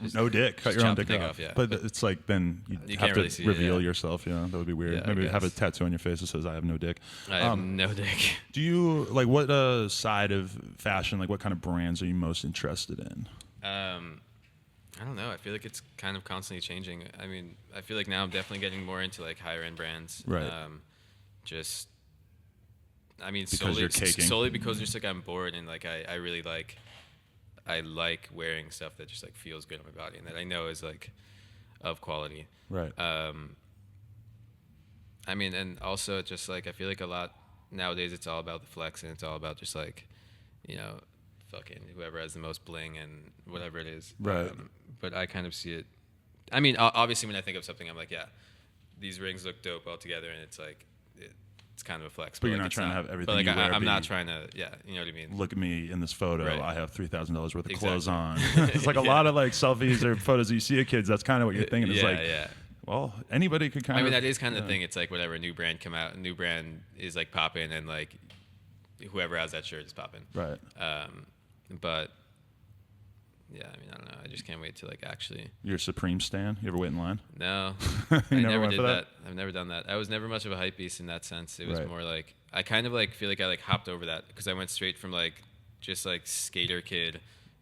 Speaker 2: Just
Speaker 1: No dick. Cut
Speaker 2: just
Speaker 1: your own
Speaker 2: chop the
Speaker 1: dick
Speaker 2: dick
Speaker 1: off.
Speaker 2: off, yeah.
Speaker 1: But it's like then you
Speaker 2: You
Speaker 1: have
Speaker 2: can't
Speaker 1: to
Speaker 2: really see it,
Speaker 1: reveal
Speaker 2: yeah.
Speaker 1: yourself. Yeah, that would be weird.
Speaker 2: Yeah, I
Speaker 1: Maybe have a
Speaker 2: guess.
Speaker 1: tattoo on your face that says "I have no dick."
Speaker 2: I have no dick.
Speaker 1: Do you like what side of fashion? Like what kind of brands are you most interested in?
Speaker 2: I don't know. I feel like it's kind of constantly changing. I mean, I feel like now I'm definitely getting more into like higher end brands.
Speaker 1: Right.
Speaker 2: Just, I mean,
Speaker 1: Because you're caking.
Speaker 2: solely because just like I'm bored and like I really like, I like wearing stuff that just like feels good on my body and that I know is like of quality.
Speaker 1: Right.
Speaker 2: I mean, and also just like I feel like a lot nowadays it's all about the flex and it's all about just like, fucking whoever has the most bling and whatever it is.
Speaker 1: Right.
Speaker 2: But I kind of see it. I mean, obviously, when I think of something, I'm like, yeah, these rings look dope all together, and it's like, it's kind of a flex.
Speaker 1: But you're
Speaker 2: like,
Speaker 1: not
Speaker 2: it's
Speaker 1: trying to have everything
Speaker 2: But like,
Speaker 1: you wear
Speaker 2: I'm not
Speaker 1: be-
Speaker 2: trying to. Yeah, you know what I mean.
Speaker 1: Look at me in this photo.
Speaker 2: Right.
Speaker 1: I have $3,000 worth of
Speaker 2: Exactly.
Speaker 1: clothes on. It's like a lot of like selfies or photos that you see of kids. That's kind of what you're thinking. It's
Speaker 2: yeah,
Speaker 1: like,
Speaker 2: yeah.
Speaker 1: well, anybody could kind
Speaker 2: I
Speaker 1: of.
Speaker 2: mean, that is kind of the thing. It's like whatever a new brand come out, a new brand is like popping, and like whoever has that shirt is popping.
Speaker 1: Right.
Speaker 2: But yeah, I mean, I don't know. I just can't wait to like actually.
Speaker 1: You're a Supreme stan? You ever wait in line?
Speaker 2: No,
Speaker 1: You
Speaker 2: I
Speaker 1: never
Speaker 2: never
Speaker 1: went
Speaker 2: did
Speaker 1: for
Speaker 2: that. I've never done that. I was never much of a hype beast in that sense. It was
Speaker 1: Right.
Speaker 2: more like I kind of like feel like I like hopped over that because I went straight from like just like skater kid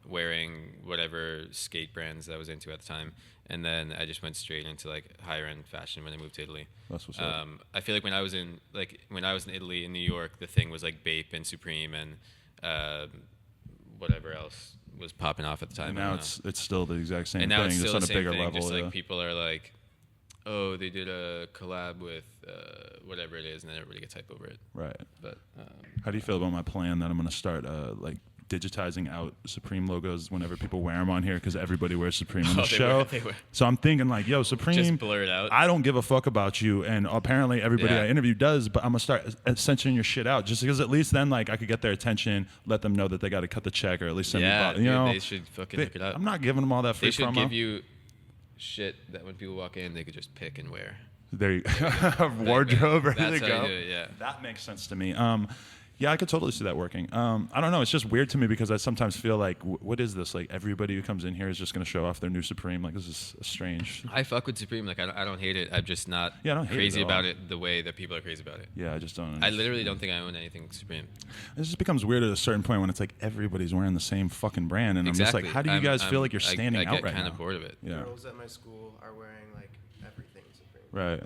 Speaker 2: wearing whatever skate brands that I was into at the time, and then I just went straight into like higher end fashion when I moved to Italy.
Speaker 1: That's what's up.
Speaker 2: I feel like when I was in Italy, in New York, the thing was like Bape and Supreme and whatever else was popping off at the time.
Speaker 1: And now it's still the exact same
Speaker 2: and now
Speaker 1: thing,
Speaker 2: it's
Speaker 1: just
Speaker 2: still
Speaker 1: on
Speaker 2: the
Speaker 1: a
Speaker 2: same
Speaker 1: bigger
Speaker 2: thing.
Speaker 1: level.
Speaker 2: Just
Speaker 1: Yeah.
Speaker 2: like people are like, oh, they did a collab with whatever it is, and then everybody gets hype over it.
Speaker 1: Right.
Speaker 2: But
Speaker 1: How do you feel about my plan that I'm going to start like digitizing out Supreme logos whenever people wear them on here because everybody wears Supreme on the show.
Speaker 2: They wear.
Speaker 1: So I'm thinking like, yo, Supreme.
Speaker 2: Just blur it out.
Speaker 1: I don't give a fuck about you, and apparently everybody
Speaker 2: Yeah.
Speaker 1: I interview does. But I'm gonna start censoring your shit out just because at least then like I could get their attention, let them know that they got to cut the check or at least send
Speaker 2: Yeah,
Speaker 1: me. You know,
Speaker 2: they should fucking hook it up.
Speaker 1: I'm not giving them all that free
Speaker 2: They should
Speaker 1: promo.
Speaker 2: give you shit that when people walk in, they could just pick and wear.
Speaker 1: There you wardrobe, ready
Speaker 2: That's
Speaker 1: to
Speaker 2: how
Speaker 1: go.
Speaker 2: you do it, yeah.
Speaker 1: That makes sense to me. Yeah, I could totally see that working. I don't know. It's just weird to me because I sometimes feel like, what is this? Like everybody who comes in here is just going to show off their new Supreme. Like this is strange.
Speaker 2: I fuck with Supreme. Like I don't hate it. I'm just not
Speaker 1: Yeah, I don't hate it
Speaker 2: crazy
Speaker 1: at all.
Speaker 2: about it the way that people are crazy about it.
Speaker 1: Yeah, I just don't.
Speaker 2: I
Speaker 1: understand.
Speaker 2: literally don't think I own anything Supreme.
Speaker 1: It just becomes weird at a certain point when it's like everybody's wearing the same fucking brand, and
Speaker 2: Exactly.
Speaker 1: I'm just like, how do you guys feel like you're standing
Speaker 2: I
Speaker 1: out
Speaker 2: get
Speaker 1: right
Speaker 2: kind
Speaker 1: now?
Speaker 2: of bored of it.
Speaker 1: Yeah.
Speaker 3: Girls at my school are wearing like everything Supreme.
Speaker 1: Right.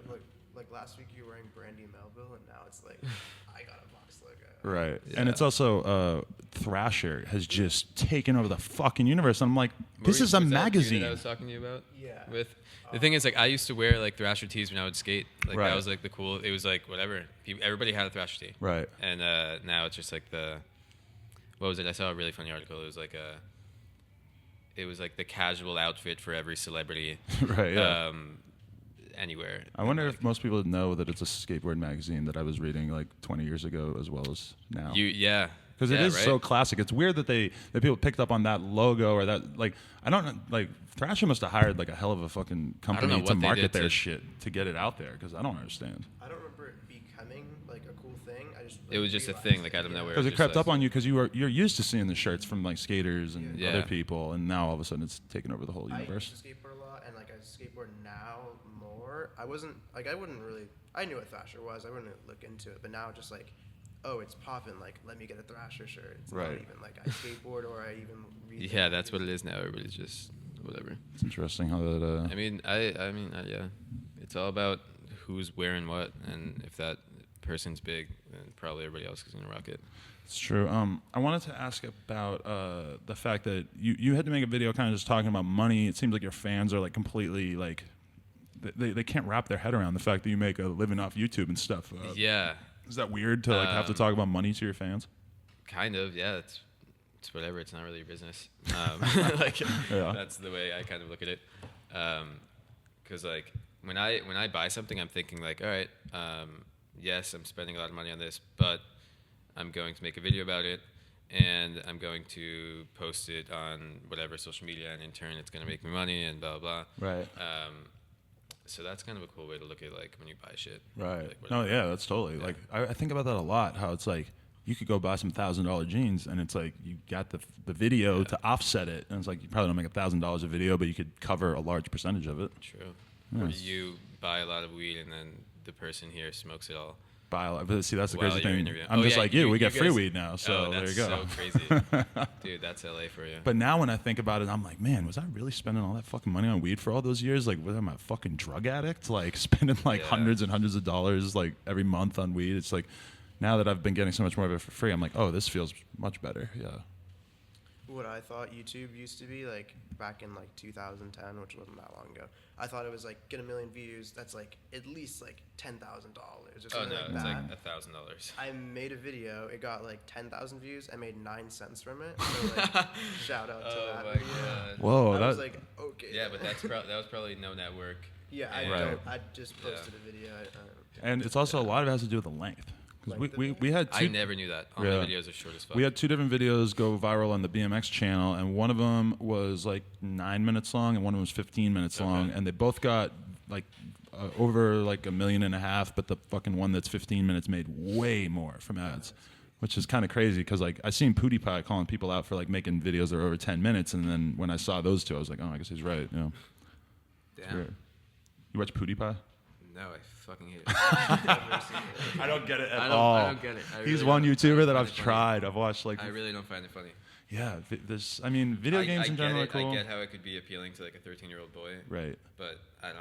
Speaker 3: Like last week you were wearing Brandy Melville, and now it's like I got a box logo.
Speaker 1: Right.
Speaker 2: Yeah.
Speaker 1: And it's also Thrasher has just taken over the fucking universe. And I'm like, this is a
Speaker 2: Was that the dude
Speaker 1: magazine.
Speaker 2: that I was talking to you about.
Speaker 3: Yeah.
Speaker 2: With the thing is, like, I used to wear like Thrasher tees when I would skate. Like
Speaker 1: Right.
Speaker 2: that was like the cool. It was like whatever. Everybody had a Thrasher tee.
Speaker 1: Right.
Speaker 2: And now it's just like what was it? I saw a really funny article. It was like the casual outfit for every celebrity.
Speaker 1: Right. Yeah.
Speaker 2: Anywhere.
Speaker 1: I wonder
Speaker 2: Like,
Speaker 1: if most people know that it's a skateboard magazine that I was reading like 20 years ago as well as now.
Speaker 2: Yeah.
Speaker 1: Because it is so classic. It's weird that that people picked up on that logo or that like I don't know like Thrasher must have hired like a hell of a fucking company
Speaker 2: know
Speaker 1: to
Speaker 2: what they
Speaker 1: market
Speaker 2: did
Speaker 1: their
Speaker 2: to-
Speaker 1: shit to get it out there because I don't understand.
Speaker 3: I don't remember it becoming like a cool thing. I just
Speaker 2: It was just a
Speaker 3: realized
Speaker 2: thing, like out of
Speaker 3: yeah.
Speaker 2: nowhere.
Speaker 1: Because it
Speaker 2: just
Speaker 1: crept
Speaker 2: like-
Speaker 1: up on you because you're used to seeing the shirts from like skaters and
Speaker 2: Yeah.
Speaker 1: other people, and now all of a sudden it's taken over the whole
Speaker 3: I
Speaker 1: universe.
Speaker 3: used to skateboard a lot, and like I skateboard now more. I wasn't like I wouldn't really. I knew what Thrasher was. I wouldn't look into it, but now just like, oh, it's popping. Like, let me get a Thrasher shirt. It's
Speaker 1: Right.
Speaker 3: not even like I skateboard or I even read.
Speaker 2: Yeah, that's what it is now. Everybody's just whatever.
Speaker 1: It's interesting how that.
Speaker 2: I mean, yeah. It's all about who's wearing what, and if that person's big, then probably everybody else is gonna rock it.
Speaker 1: It's true. I wanted to ask about the fact that you had to make a video kind of just talking about money. It seems like your fans are like completely like they can't wrap their head around the fact that you make a living off YouTube and stuff.
Speaker 2: Yeah,
Speaker 1: Is that weird to like have to talk about money to your fans?
Speaker 2: kind of. Yeah, it's whatever. It's not really your business. Like
Speaker 1: Yeah.
Speaker 2: that's the way I kind of look at it. Because like when I buy something, I'm thinking like, all right, yes, I'm spending a lot of money on this, but I'm going to make a video about it, and I'm going to post it on whatever social media, and in turn, it's going to make me money, and blah blah.
Speaker 1: Right.
Speaker 2: So that's kind of a cool way to look at like when you buy shit.
Speaker 1: Right.
Speaker 2: Like,
Speaker 1: No,
Speaker 2: whatever.
Speaker 1: yeah, that's totally like I think about that a lot. How it's like you could go buy some $1,000 jeans, and it's like you got the video to offset it, and it's like you probably don't make $1,000 a video, but you could cover a large percentage of it.
Speaker 2: True.
Speaker 1: Yeah,
Speaker 2: Or
Speaker 1: it's-
Speaker 2: you buy a lot of weed, and then the person here smokes it all.
Speaker 1: But see, that's the
Speaker 2: while
Speaker 1: crazy
Speaker 2: you're
Speaker 1: thing.
Speaker 2: interviewing.
Speaker 1: I'm
Speaker 2: Oh,
Speaker 1: just
Speaker 2: yeah,
Speaker 1: like you. We get free
Speaker 2: guys-
Speaker 1: weed now, so
Speaker 2: oh,
Speaker 1: there
Speaker 2: that's
Speaker 1: you go.
Speaker 2: so crazy. Dude, that's LA for you.
Speaker 1: But now when I think about it, I'm like, man, was I really spending all that fucking money on weed for all those years? Like, was I a fucking drug addict? Like, spending like
Speaker 2: Yeah.
Speaker 1: hundreds and hundreds of dollars like every month on weed? It's like, now that I've been getting so much more of it for free, I'm like, oh, this feels much better. Yeah.
Speaker 3: What I thought YouTube used to be like back in like 2010, which wasn't that long ago. I thought it was like get 1 million views. That's like at least like $10,000 or
Speaker 2: Oh
Speaker 3: something
Speaker 2: no,
Speaker 3: like
Speaker 2: it's
Speaker 3: that.
Speaker 2: like $1,000.
Speaker 3: I made a video. It got like 10,000 views. I made 9 cents from it. So like, shout out to
Speaker 2: Oh
Speaker 3: that
Speaker 2: my
Speaker 3: video.
Speaker 2: god.
Speaker 1: Whoa,
Speaker 3: I
Speaker 1: that
Speaker 3: was like, okay.
Speaker 2: Yeah, but that was probably no network.
Speaker 3: Yeah,
Speaker 1: Right.
Speaker 3: I just posted a video.
Speaker 1: and it's also a lot of it has to do with the length. Because we had
Speaker 2: I
Speaker 1: two.
Speaker 2: never knew that. All
Speaker 1: Yeah.
Speaker 2: my videos are short as fuck.
Speaker 1: We had 2 different videos go viral on the BMX channel, and one of them was like 9 minutes long, and one of them was 15 minutes long, and they both got like over like 1.5 million, but the fucking one that's 15 minutes made way more from ads. which is kind of crazy because like I seen PewDiePie calling people out for like making videos that are over 10 minutes, and then when I saw those two, I was like, oh, I guess he's right. You know,
Speaker 2: Damn.
Speaker 1: You watch PewDiePie?
Speaker 2: No, I fucking hate it.
Speaker 1: I don't get it at
Speaker 2: all.
Speaker 1: all.
Speaker 2: I don't get it.
Speaker 1: He's one YouTuber that I've tried. I've watched like.
Speaker 2: I really don't find it funny.
Speaker 1: Yeah, there's. I mean, video games in general are cool.
Speaker 2: I get how it could be appealing to like a 13-year-old boy.
Speaker 1: Right.
Speaker 2: But I don't.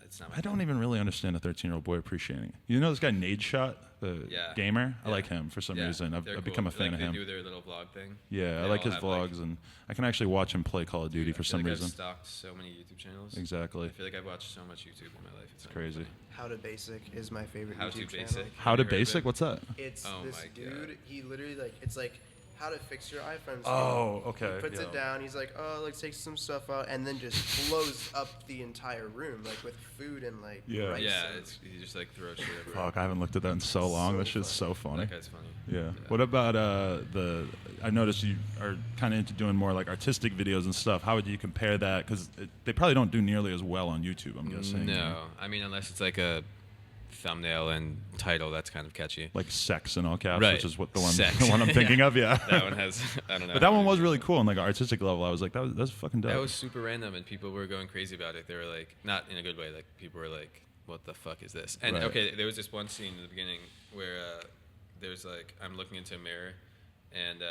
Speaker 2: It's not.
Speaker 1: I don't even really understand a 13-year-old boy appreciating it. You know this guy Nadeshot, the gamer? I like him for some reason. I've become a fan of him.
Speaker 2: They do their little vlog thing.
Speaker 1: Yeah, I like his vlogs, and I can actually watch him play Call of Duty for some reason.
Speaker 2: I've stalked so many YouTube channels.
Speaker 1: Exactly.
Speaker 2: I feel like I've watched so much YouTube in my life.
Speaker 1: It's crazy.
Speaker 3: How to Basic is my favorite YouTube channel.
Speaker 2: Basic.
Speaker 1: How to Basic? What's that?
Speaker 3: It's this dude. He literally it's like how to fix your iPhone.
Speaker 1: Oh, okay.
Speaker 3: He puts it down. He's like, oh, like take some stuff out, and then just blows up the entire room, like with food and like rice.
Speaker 2: Yeah, he just like throws shit everywhere.
Speaker 1: Fuck, I haven't looked at that in so long. That shit's so funny.
Speaker 2: That guy's funny.
Speaker 1: Yeah. What about I noticed you are kind of into doing more like artistic videos and stuff. How would you compare that? Because they probably don't do nearly as well on YouTube, I'm guessing.
Speaker 2: No, I mean unless it's like a thumbnail and title that's kind of catchy,
Speaker 1: like sex in all caps,
Speaker 2: right.
Speaker 1: which is what the one I'm thinking of. Yeah,
Speaker 2: that one has. I don't know.
Speaker 1: But that one was really cool on like an artistic level. I was like, that's fucking dope.
Speaker 2: That was super random, and people were going crazy about it. They were like, not in a good way. Like people were like, "What the fuck is this?" And okay, there was this one scene in the beginning where there's like I'm looking into a mirror, and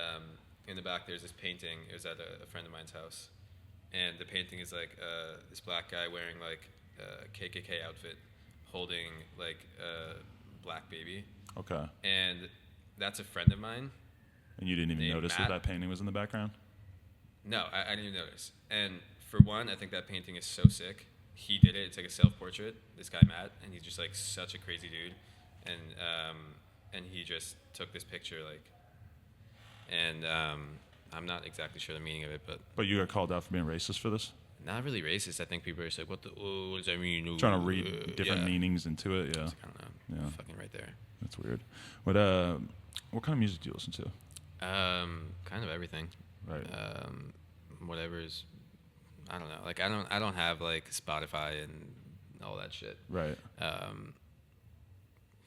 Speaker 2: in the back there's this painting. It was at a friend of mine's house, and the painting is like this black guy wearing like a KKK outfit, holding like a black baby.
Speaker 1: Okay.
Speaker 2: And that's a friend of mine.
Speaker 1: And you didn't even notice that painting was in the background?
Speaker 2: No, I didn't even notice. And for one, I think that painting is so sick. He did it. It's like a self-portrait. This guy Matt, and he's just like such a crazy dude. And he just took this picture like. And I'm not exactly sure the meaning of it, but.
Speaker 1: But you got called out for being racist for this?
Speaker 2: Not really racist. I think people are just like, what does that mean?
Speaker 1: Trying to read different meanings into it, yeah.
Speaker 2: I don't know. Yeah. Fucking right there.
Speaker 1: That's weird. What kind of music do you listen to?
Speaker 2: Kind of everything.
Speaker 1: Right.
Speaker 2: Whatever's, I don't know. Like I don't have like Spotify and all that shit.
Speaker 1: Right.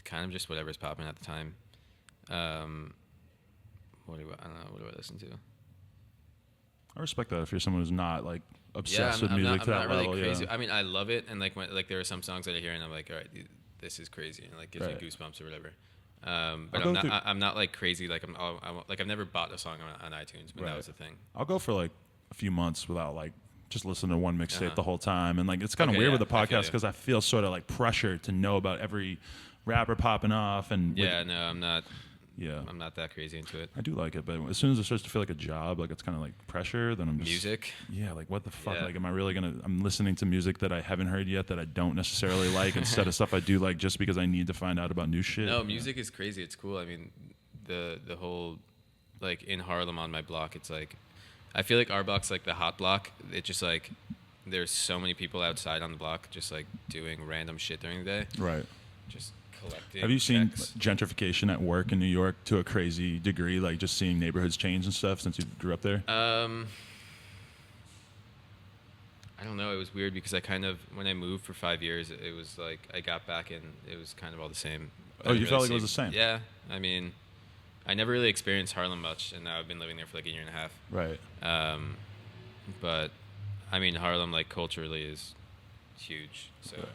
Speaker 2: Kind of just whatever's popping at the time. I don't know. What do I listen to?
Speaker 1: I respect that if you're someone who's not like obsessed with music to that level.
Speaker 2: Really crazy.
Speaker 1: Yeah.
Speaker 2: I mean, I love it, and like there are some songs that I hear, and I'm like, all right, this is crazy, and like gives me goosebumps or whatever. But I'm not like crazy. Like I've never bought a song on iTunes, but that was the thing.
Speaker 1: I'll go for like a few months without like just listening to one mixtape the whole time, and like it's kind of weird with the podcast because I feel sort of like pressure to know about every rapper popping off. And
Speaker 2: no, I'm not. Yeah, I'm not that crazy into it.
Speaker 1: I do like it, but as soon as it starts to feel like a job, like it's kind of like pressure, then I'm just...
Speaker 2: Music?
Speaker 1: Yeah, like what the fuck? Yeah. Like am I really I'm listening to music that I haven't heard yet that I don't necessarily like instead of stuff I do like just because I need to find out about new shit?
Speaker 2: No, music is crazy. It's cool. I mean, the whole, like in Harlem on my block, it's like, I feel like our block's like the hot block. It's just like, there's so many people outside on the block just like doing random shit during the day.
Speaker 1: Right.
Speaker 2: Just collecting.
Speaker 1: Have you seen gentrification at work in New York to a crazy degree, like just seeing neighborhoods change and stuff since you grew up there?
Speaker 2: I don't know. It was weird because I kind of, when I moved for 5 years, it was like I got back and it was kind of all the same.
Speaker 1: Oh, you felt like it was the same?
Speaker 2: Yeah. I mean, I never really experienced Harlem much, and now I've been living there for like a year and a half.
Speaker 1: Right.
Speaker 2: But I mean, Harlem like culturally is huge, so.
Speaker 1: Okay.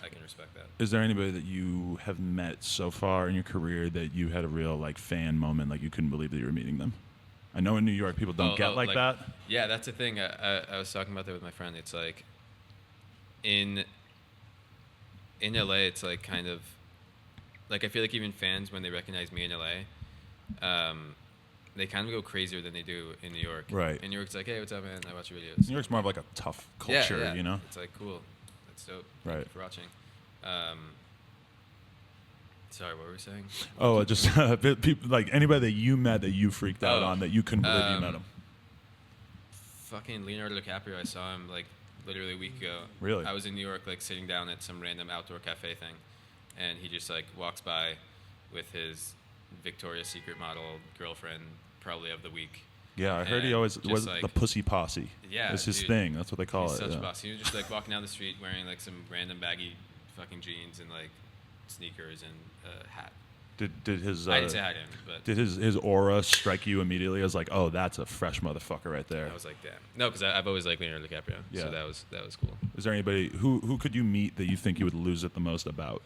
Speaker 2: I can respect that.
Speaker 1: Is there anybody that you have met so far in your career that you had a real like fan moment, like you couldn't believe that you were meeting them? I know in New York people don't get like that.
Speaker 2: Yeah, that's the thing. I was talking about that with my friend. It's like in LA, it's like kind of like I feel like even fans when they recognize me in LA, they kind of go crazier than they do in New York.
Speaker 1: Right.
Speaker 2: In New York, it's like, hey, what's up, man? I watch your videos.
Speaker 1: New York's more of like a tough culture,
Speaker 2: yeah.
Speaker 1: You know?
Speaker 2: It's like cool. Dope.
Speaker 1: Right.
Speaker 2: Thank you for watching. Sorry, what were we saying?
Speaker 1: Oh, just people like anybody that you met that you freaked out on that you couldn't believe you met him.
Speaker 2: Fucking Leonardo Dicaprio. I saw him like literally a week ago.
Speaker 1: Really?
Speaker 2: I was in New York, like sitting down at some random outdoor cafe thing, and he just like walks by with his Victoria's Secret model girlfriend, probably of the week.
Speaker 1: Yeah, I heard he always was like, the pussy posse.
Speaker 2: Yeah,
Speaker 1: it's his thing. That's what they call it.
Speaker 2: Such a boss. He was just like walking down the street wearing like some random baggy fucking jeans and like sneakers and a hat.
Speaker 1: Did his
Speaker 2: I didn't say hi to him, but
Speaker 1: did his aura strike you immediately as like, oh, that's a fresh motherfucker right there?
Speaker 2: I was like, damn. No, because I've always liked Leonardo DiCaprio.
Speaker 1: Yeah.
Speaker 2: So that was cool.
Speaker 1: Is there anybody who could you meet that you think you would lose it the most about?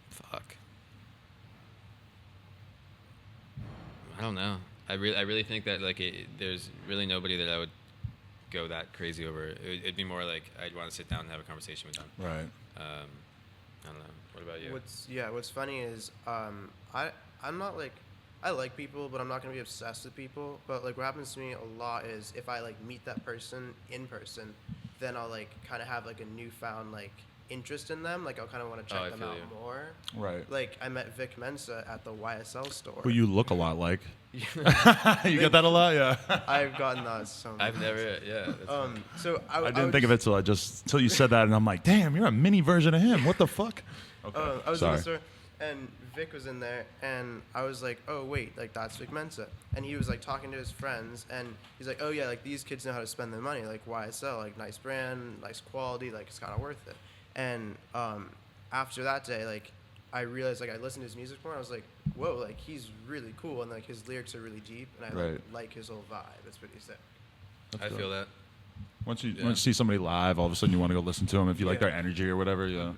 Speaker 2: Fuck. I don't know. I really think that like there's really nobody that I would go that crazy over. It'd be more like I'd want to sit down and have a conversation with them.
Speaker 1: Right.
Speaker 2: I don't know. What about you?
Speaker 3: What's funny is I'm not like, I like people, but I'm not gonna be obsessed with people. But like what happens to me a lot is if I like meet that person in person, then I'll like kind of have like a newfound like interest in them. Like I'll kind of want to check them out more.
Speaker 1: Right.
Speaker 3: Like I met Vic Mensa at the YSL store.
Speaker 1: Who you look a lot like. You get that a lot, yeah.
Speaker 3: I've gotten that so much.
Speaker 2: I've never, yeah.
Speaker 3: So
Speaker 1: I didn't think of it till you said that, and I'm like, damn, you're a mini version of him. What the fuck? Okay.
Speaker 3: I was in the store, and Vic was in there, and I was like, oh wait, like that's Vic Mensa, and he was like talking to his friends, and he's like, oh yeah, like these kids know how to spend their money, like YSL, like nice brand, nice quality, like it's kind of worth it. And after that day, like I realized, like I listened to his music more, and I was like, whoa, like he's really cool, and like his lyrics are really deep, and I like his whole vibe. It's pretty sick.
Speaker 2: I feel that.
Speaker 1: Once you see somebody live, all of a sudden you want to go listen to them if you like their energy or whatever. Yeah,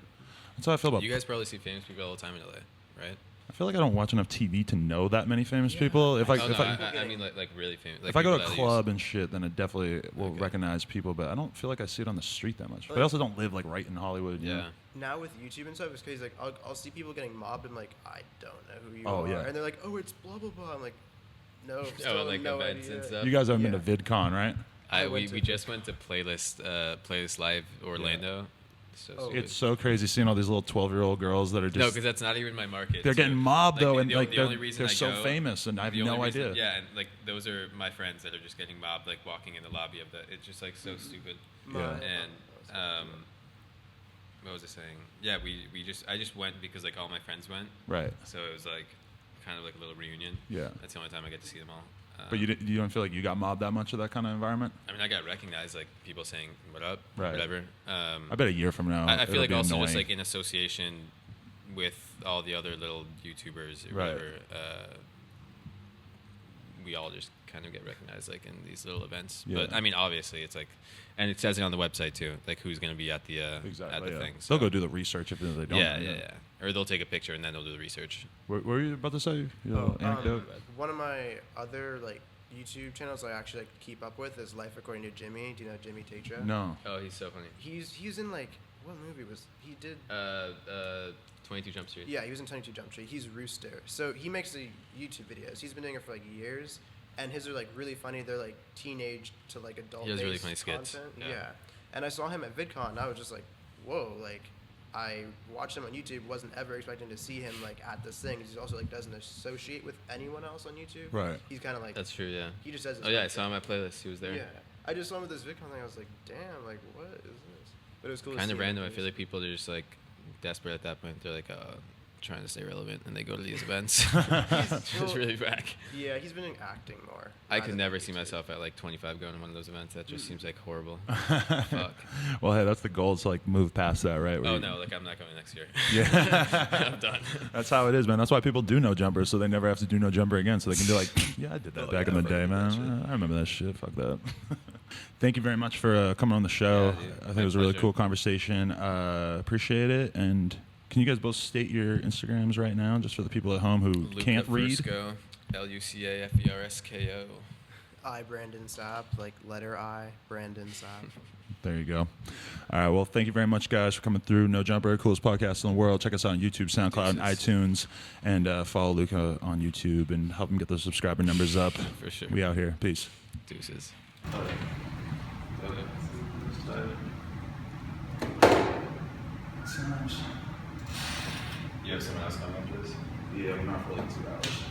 Speaker 1: that's how I feel about.
Speaker 2: You guys probably see famous people all the time in LA, right?
Speaker 1: I feel like I don't watch enough TV to know that many famous people.
Speaker 2: I mean like really famous. Like
Speaker 1: if I go to a club and shit, then I definitely will recognize people, but I don't feel like I see it on the street that much. But I also don't live like right in Hollywood. You know?
Speaker 3: Now with YouTube and stuff, it's crazy. Like I'll see people getting mobbed. I'm like, I don't know who you
Speaker 1: are.
Speaker 3: Yeah. And they're like, oh, it's blah blah blah. I'm like, no.
Speaker 2: Oh, like no events idea. And stuff.
Speaker 1: You guys haven't been to VidCon, right?
Speaker 2: We just went to Playlist Live Orlando.
Speaker 1: Yeah. It's so crazy seeing all these little 12-year-old girls that are just...
Speaker 2: No, because that's not even my market.
Speaker 1: They're getting mobbed, though, and like
Speaker 2: they're
Speaker 1: so famous, and I have no idea.
Speaker 2: Yeah, and like those are my friends that are just getting mobbed, like walking in the lobby of the... It's just like so stupid.
Speaker 1: Yeah.
Speaker 2: And what was I saying? Yeah, I just went because like all my friends went.
Speaker 1: Right.
Speaker 2: So it was like kind of like a little reunion.
Speaker 1: Yeah.
Speaker 2: That's the only time I get to see them all.
Speaker 1: But you don't feel like you got mobbed that much of that kind of environment?
Speaker 2: I mean, I got recognized, like people saying "What up?"
Speaker 1: Right.
Speaker 2: Whatever.
Speaker 1: I bet a year from now,
Speaker 2: I feel like also
Speaker 1: annoying.
Speaker 2: just like in association with all the other little YouTubers or whatever, we all just kind of get recognized like in these little events. Yeah. But I mean, obviously, it's like, and it says it on the website too, like who's going to be at the thing. So.
Speaker 1: They'll go do the research if they don't.
Speaker 2: Yeah. Or they'll take a picture and then they'll do the research.
Speaker 1: What were you about to say? Anecdote?
Speaker 3: One of my other like YouTube channels I actually like keep up with is Life According to Jimmy. Do you know Jimmy Tetra?
Speaker 2: No. Oh, he's so funny.
Speaker 3: He's in like, what movie was he did?
Speaker 2: 22 Jump Street.
Speaker 3: Yeah, he was in 22 Jump Street. He's Rooster. So he makes the YouTube videos. He's been doing it for like years, and his are like really funny. They're like teenage to like adult.
Speaker 2: He has really funny skits.
Speaker 3: Yeah. And I saw him at VidCon, and I was just like, whoa, like. I watched him on YouTube, wasn't ever expecting to see him like at this thing. He also like doesn't associate with anyone else on YouTube.
Speaker 1: Right.
Speaker 3: He's kind of like.
Speaker 2: That's true. Yeah.
Speaker 3: He just does.
Speaker 2: Oh yeah, I saw him at Playlist. He was there.
Speaker 3: Yeah. I just saw him with this VidCon thing. I was like, damn, like what is this? But it was cool.
Speaker 2: Kind of random. I feel like people are just like desperate at that point. They're like, trying to stay relevant, and they go to these events. It's really whack.
Speaker 3: Yeah, he's been doing acting more.
Speaker 2: I could never see myself at like 25 going to one of those events. That just seems like horrible. Fuck.
Speaker 1: Well, hey, that's the goal to like move past that, right?
Speaker 2: Oh no, like I'm not going next year.
Speaker 1: Yeah,
Speaker 2: I'm done.
Speaker 1: That's how it is, man. That's why people do no jumper, so they never have to do no jumper again. So they can be like, yeah, I did that back in the day, man. I remember that shit. Fuck that. Thank you very much for coming on the show.
Speaker 2: Yeah,
Speaker 1: I think it was a really cool conversation. Appreciate it. And can you guys both state your Instagrams right now, just for the people at home who can't read?
Speaker 2: Luca Fersko, LucaFersko.
Speaker 3: I, Brandon Sapp, like letter I, Brandon Sapp.
Speaker 1: There you go. All right. Well, thank you very much, guys, for coming through. No Jumper, coolest podcast in the world. Check us out on YouTube, SoundCloud, and iTunes. And follow Luca on YouTube and help him get those subscriber numbers up.
Speaker 2: For sure.
Speaker 1: We out here. Peace.
Speaker 2: Deuces. You have someone else coming up to this?
Speaker 1: Yeah, we're not for like 2 hours.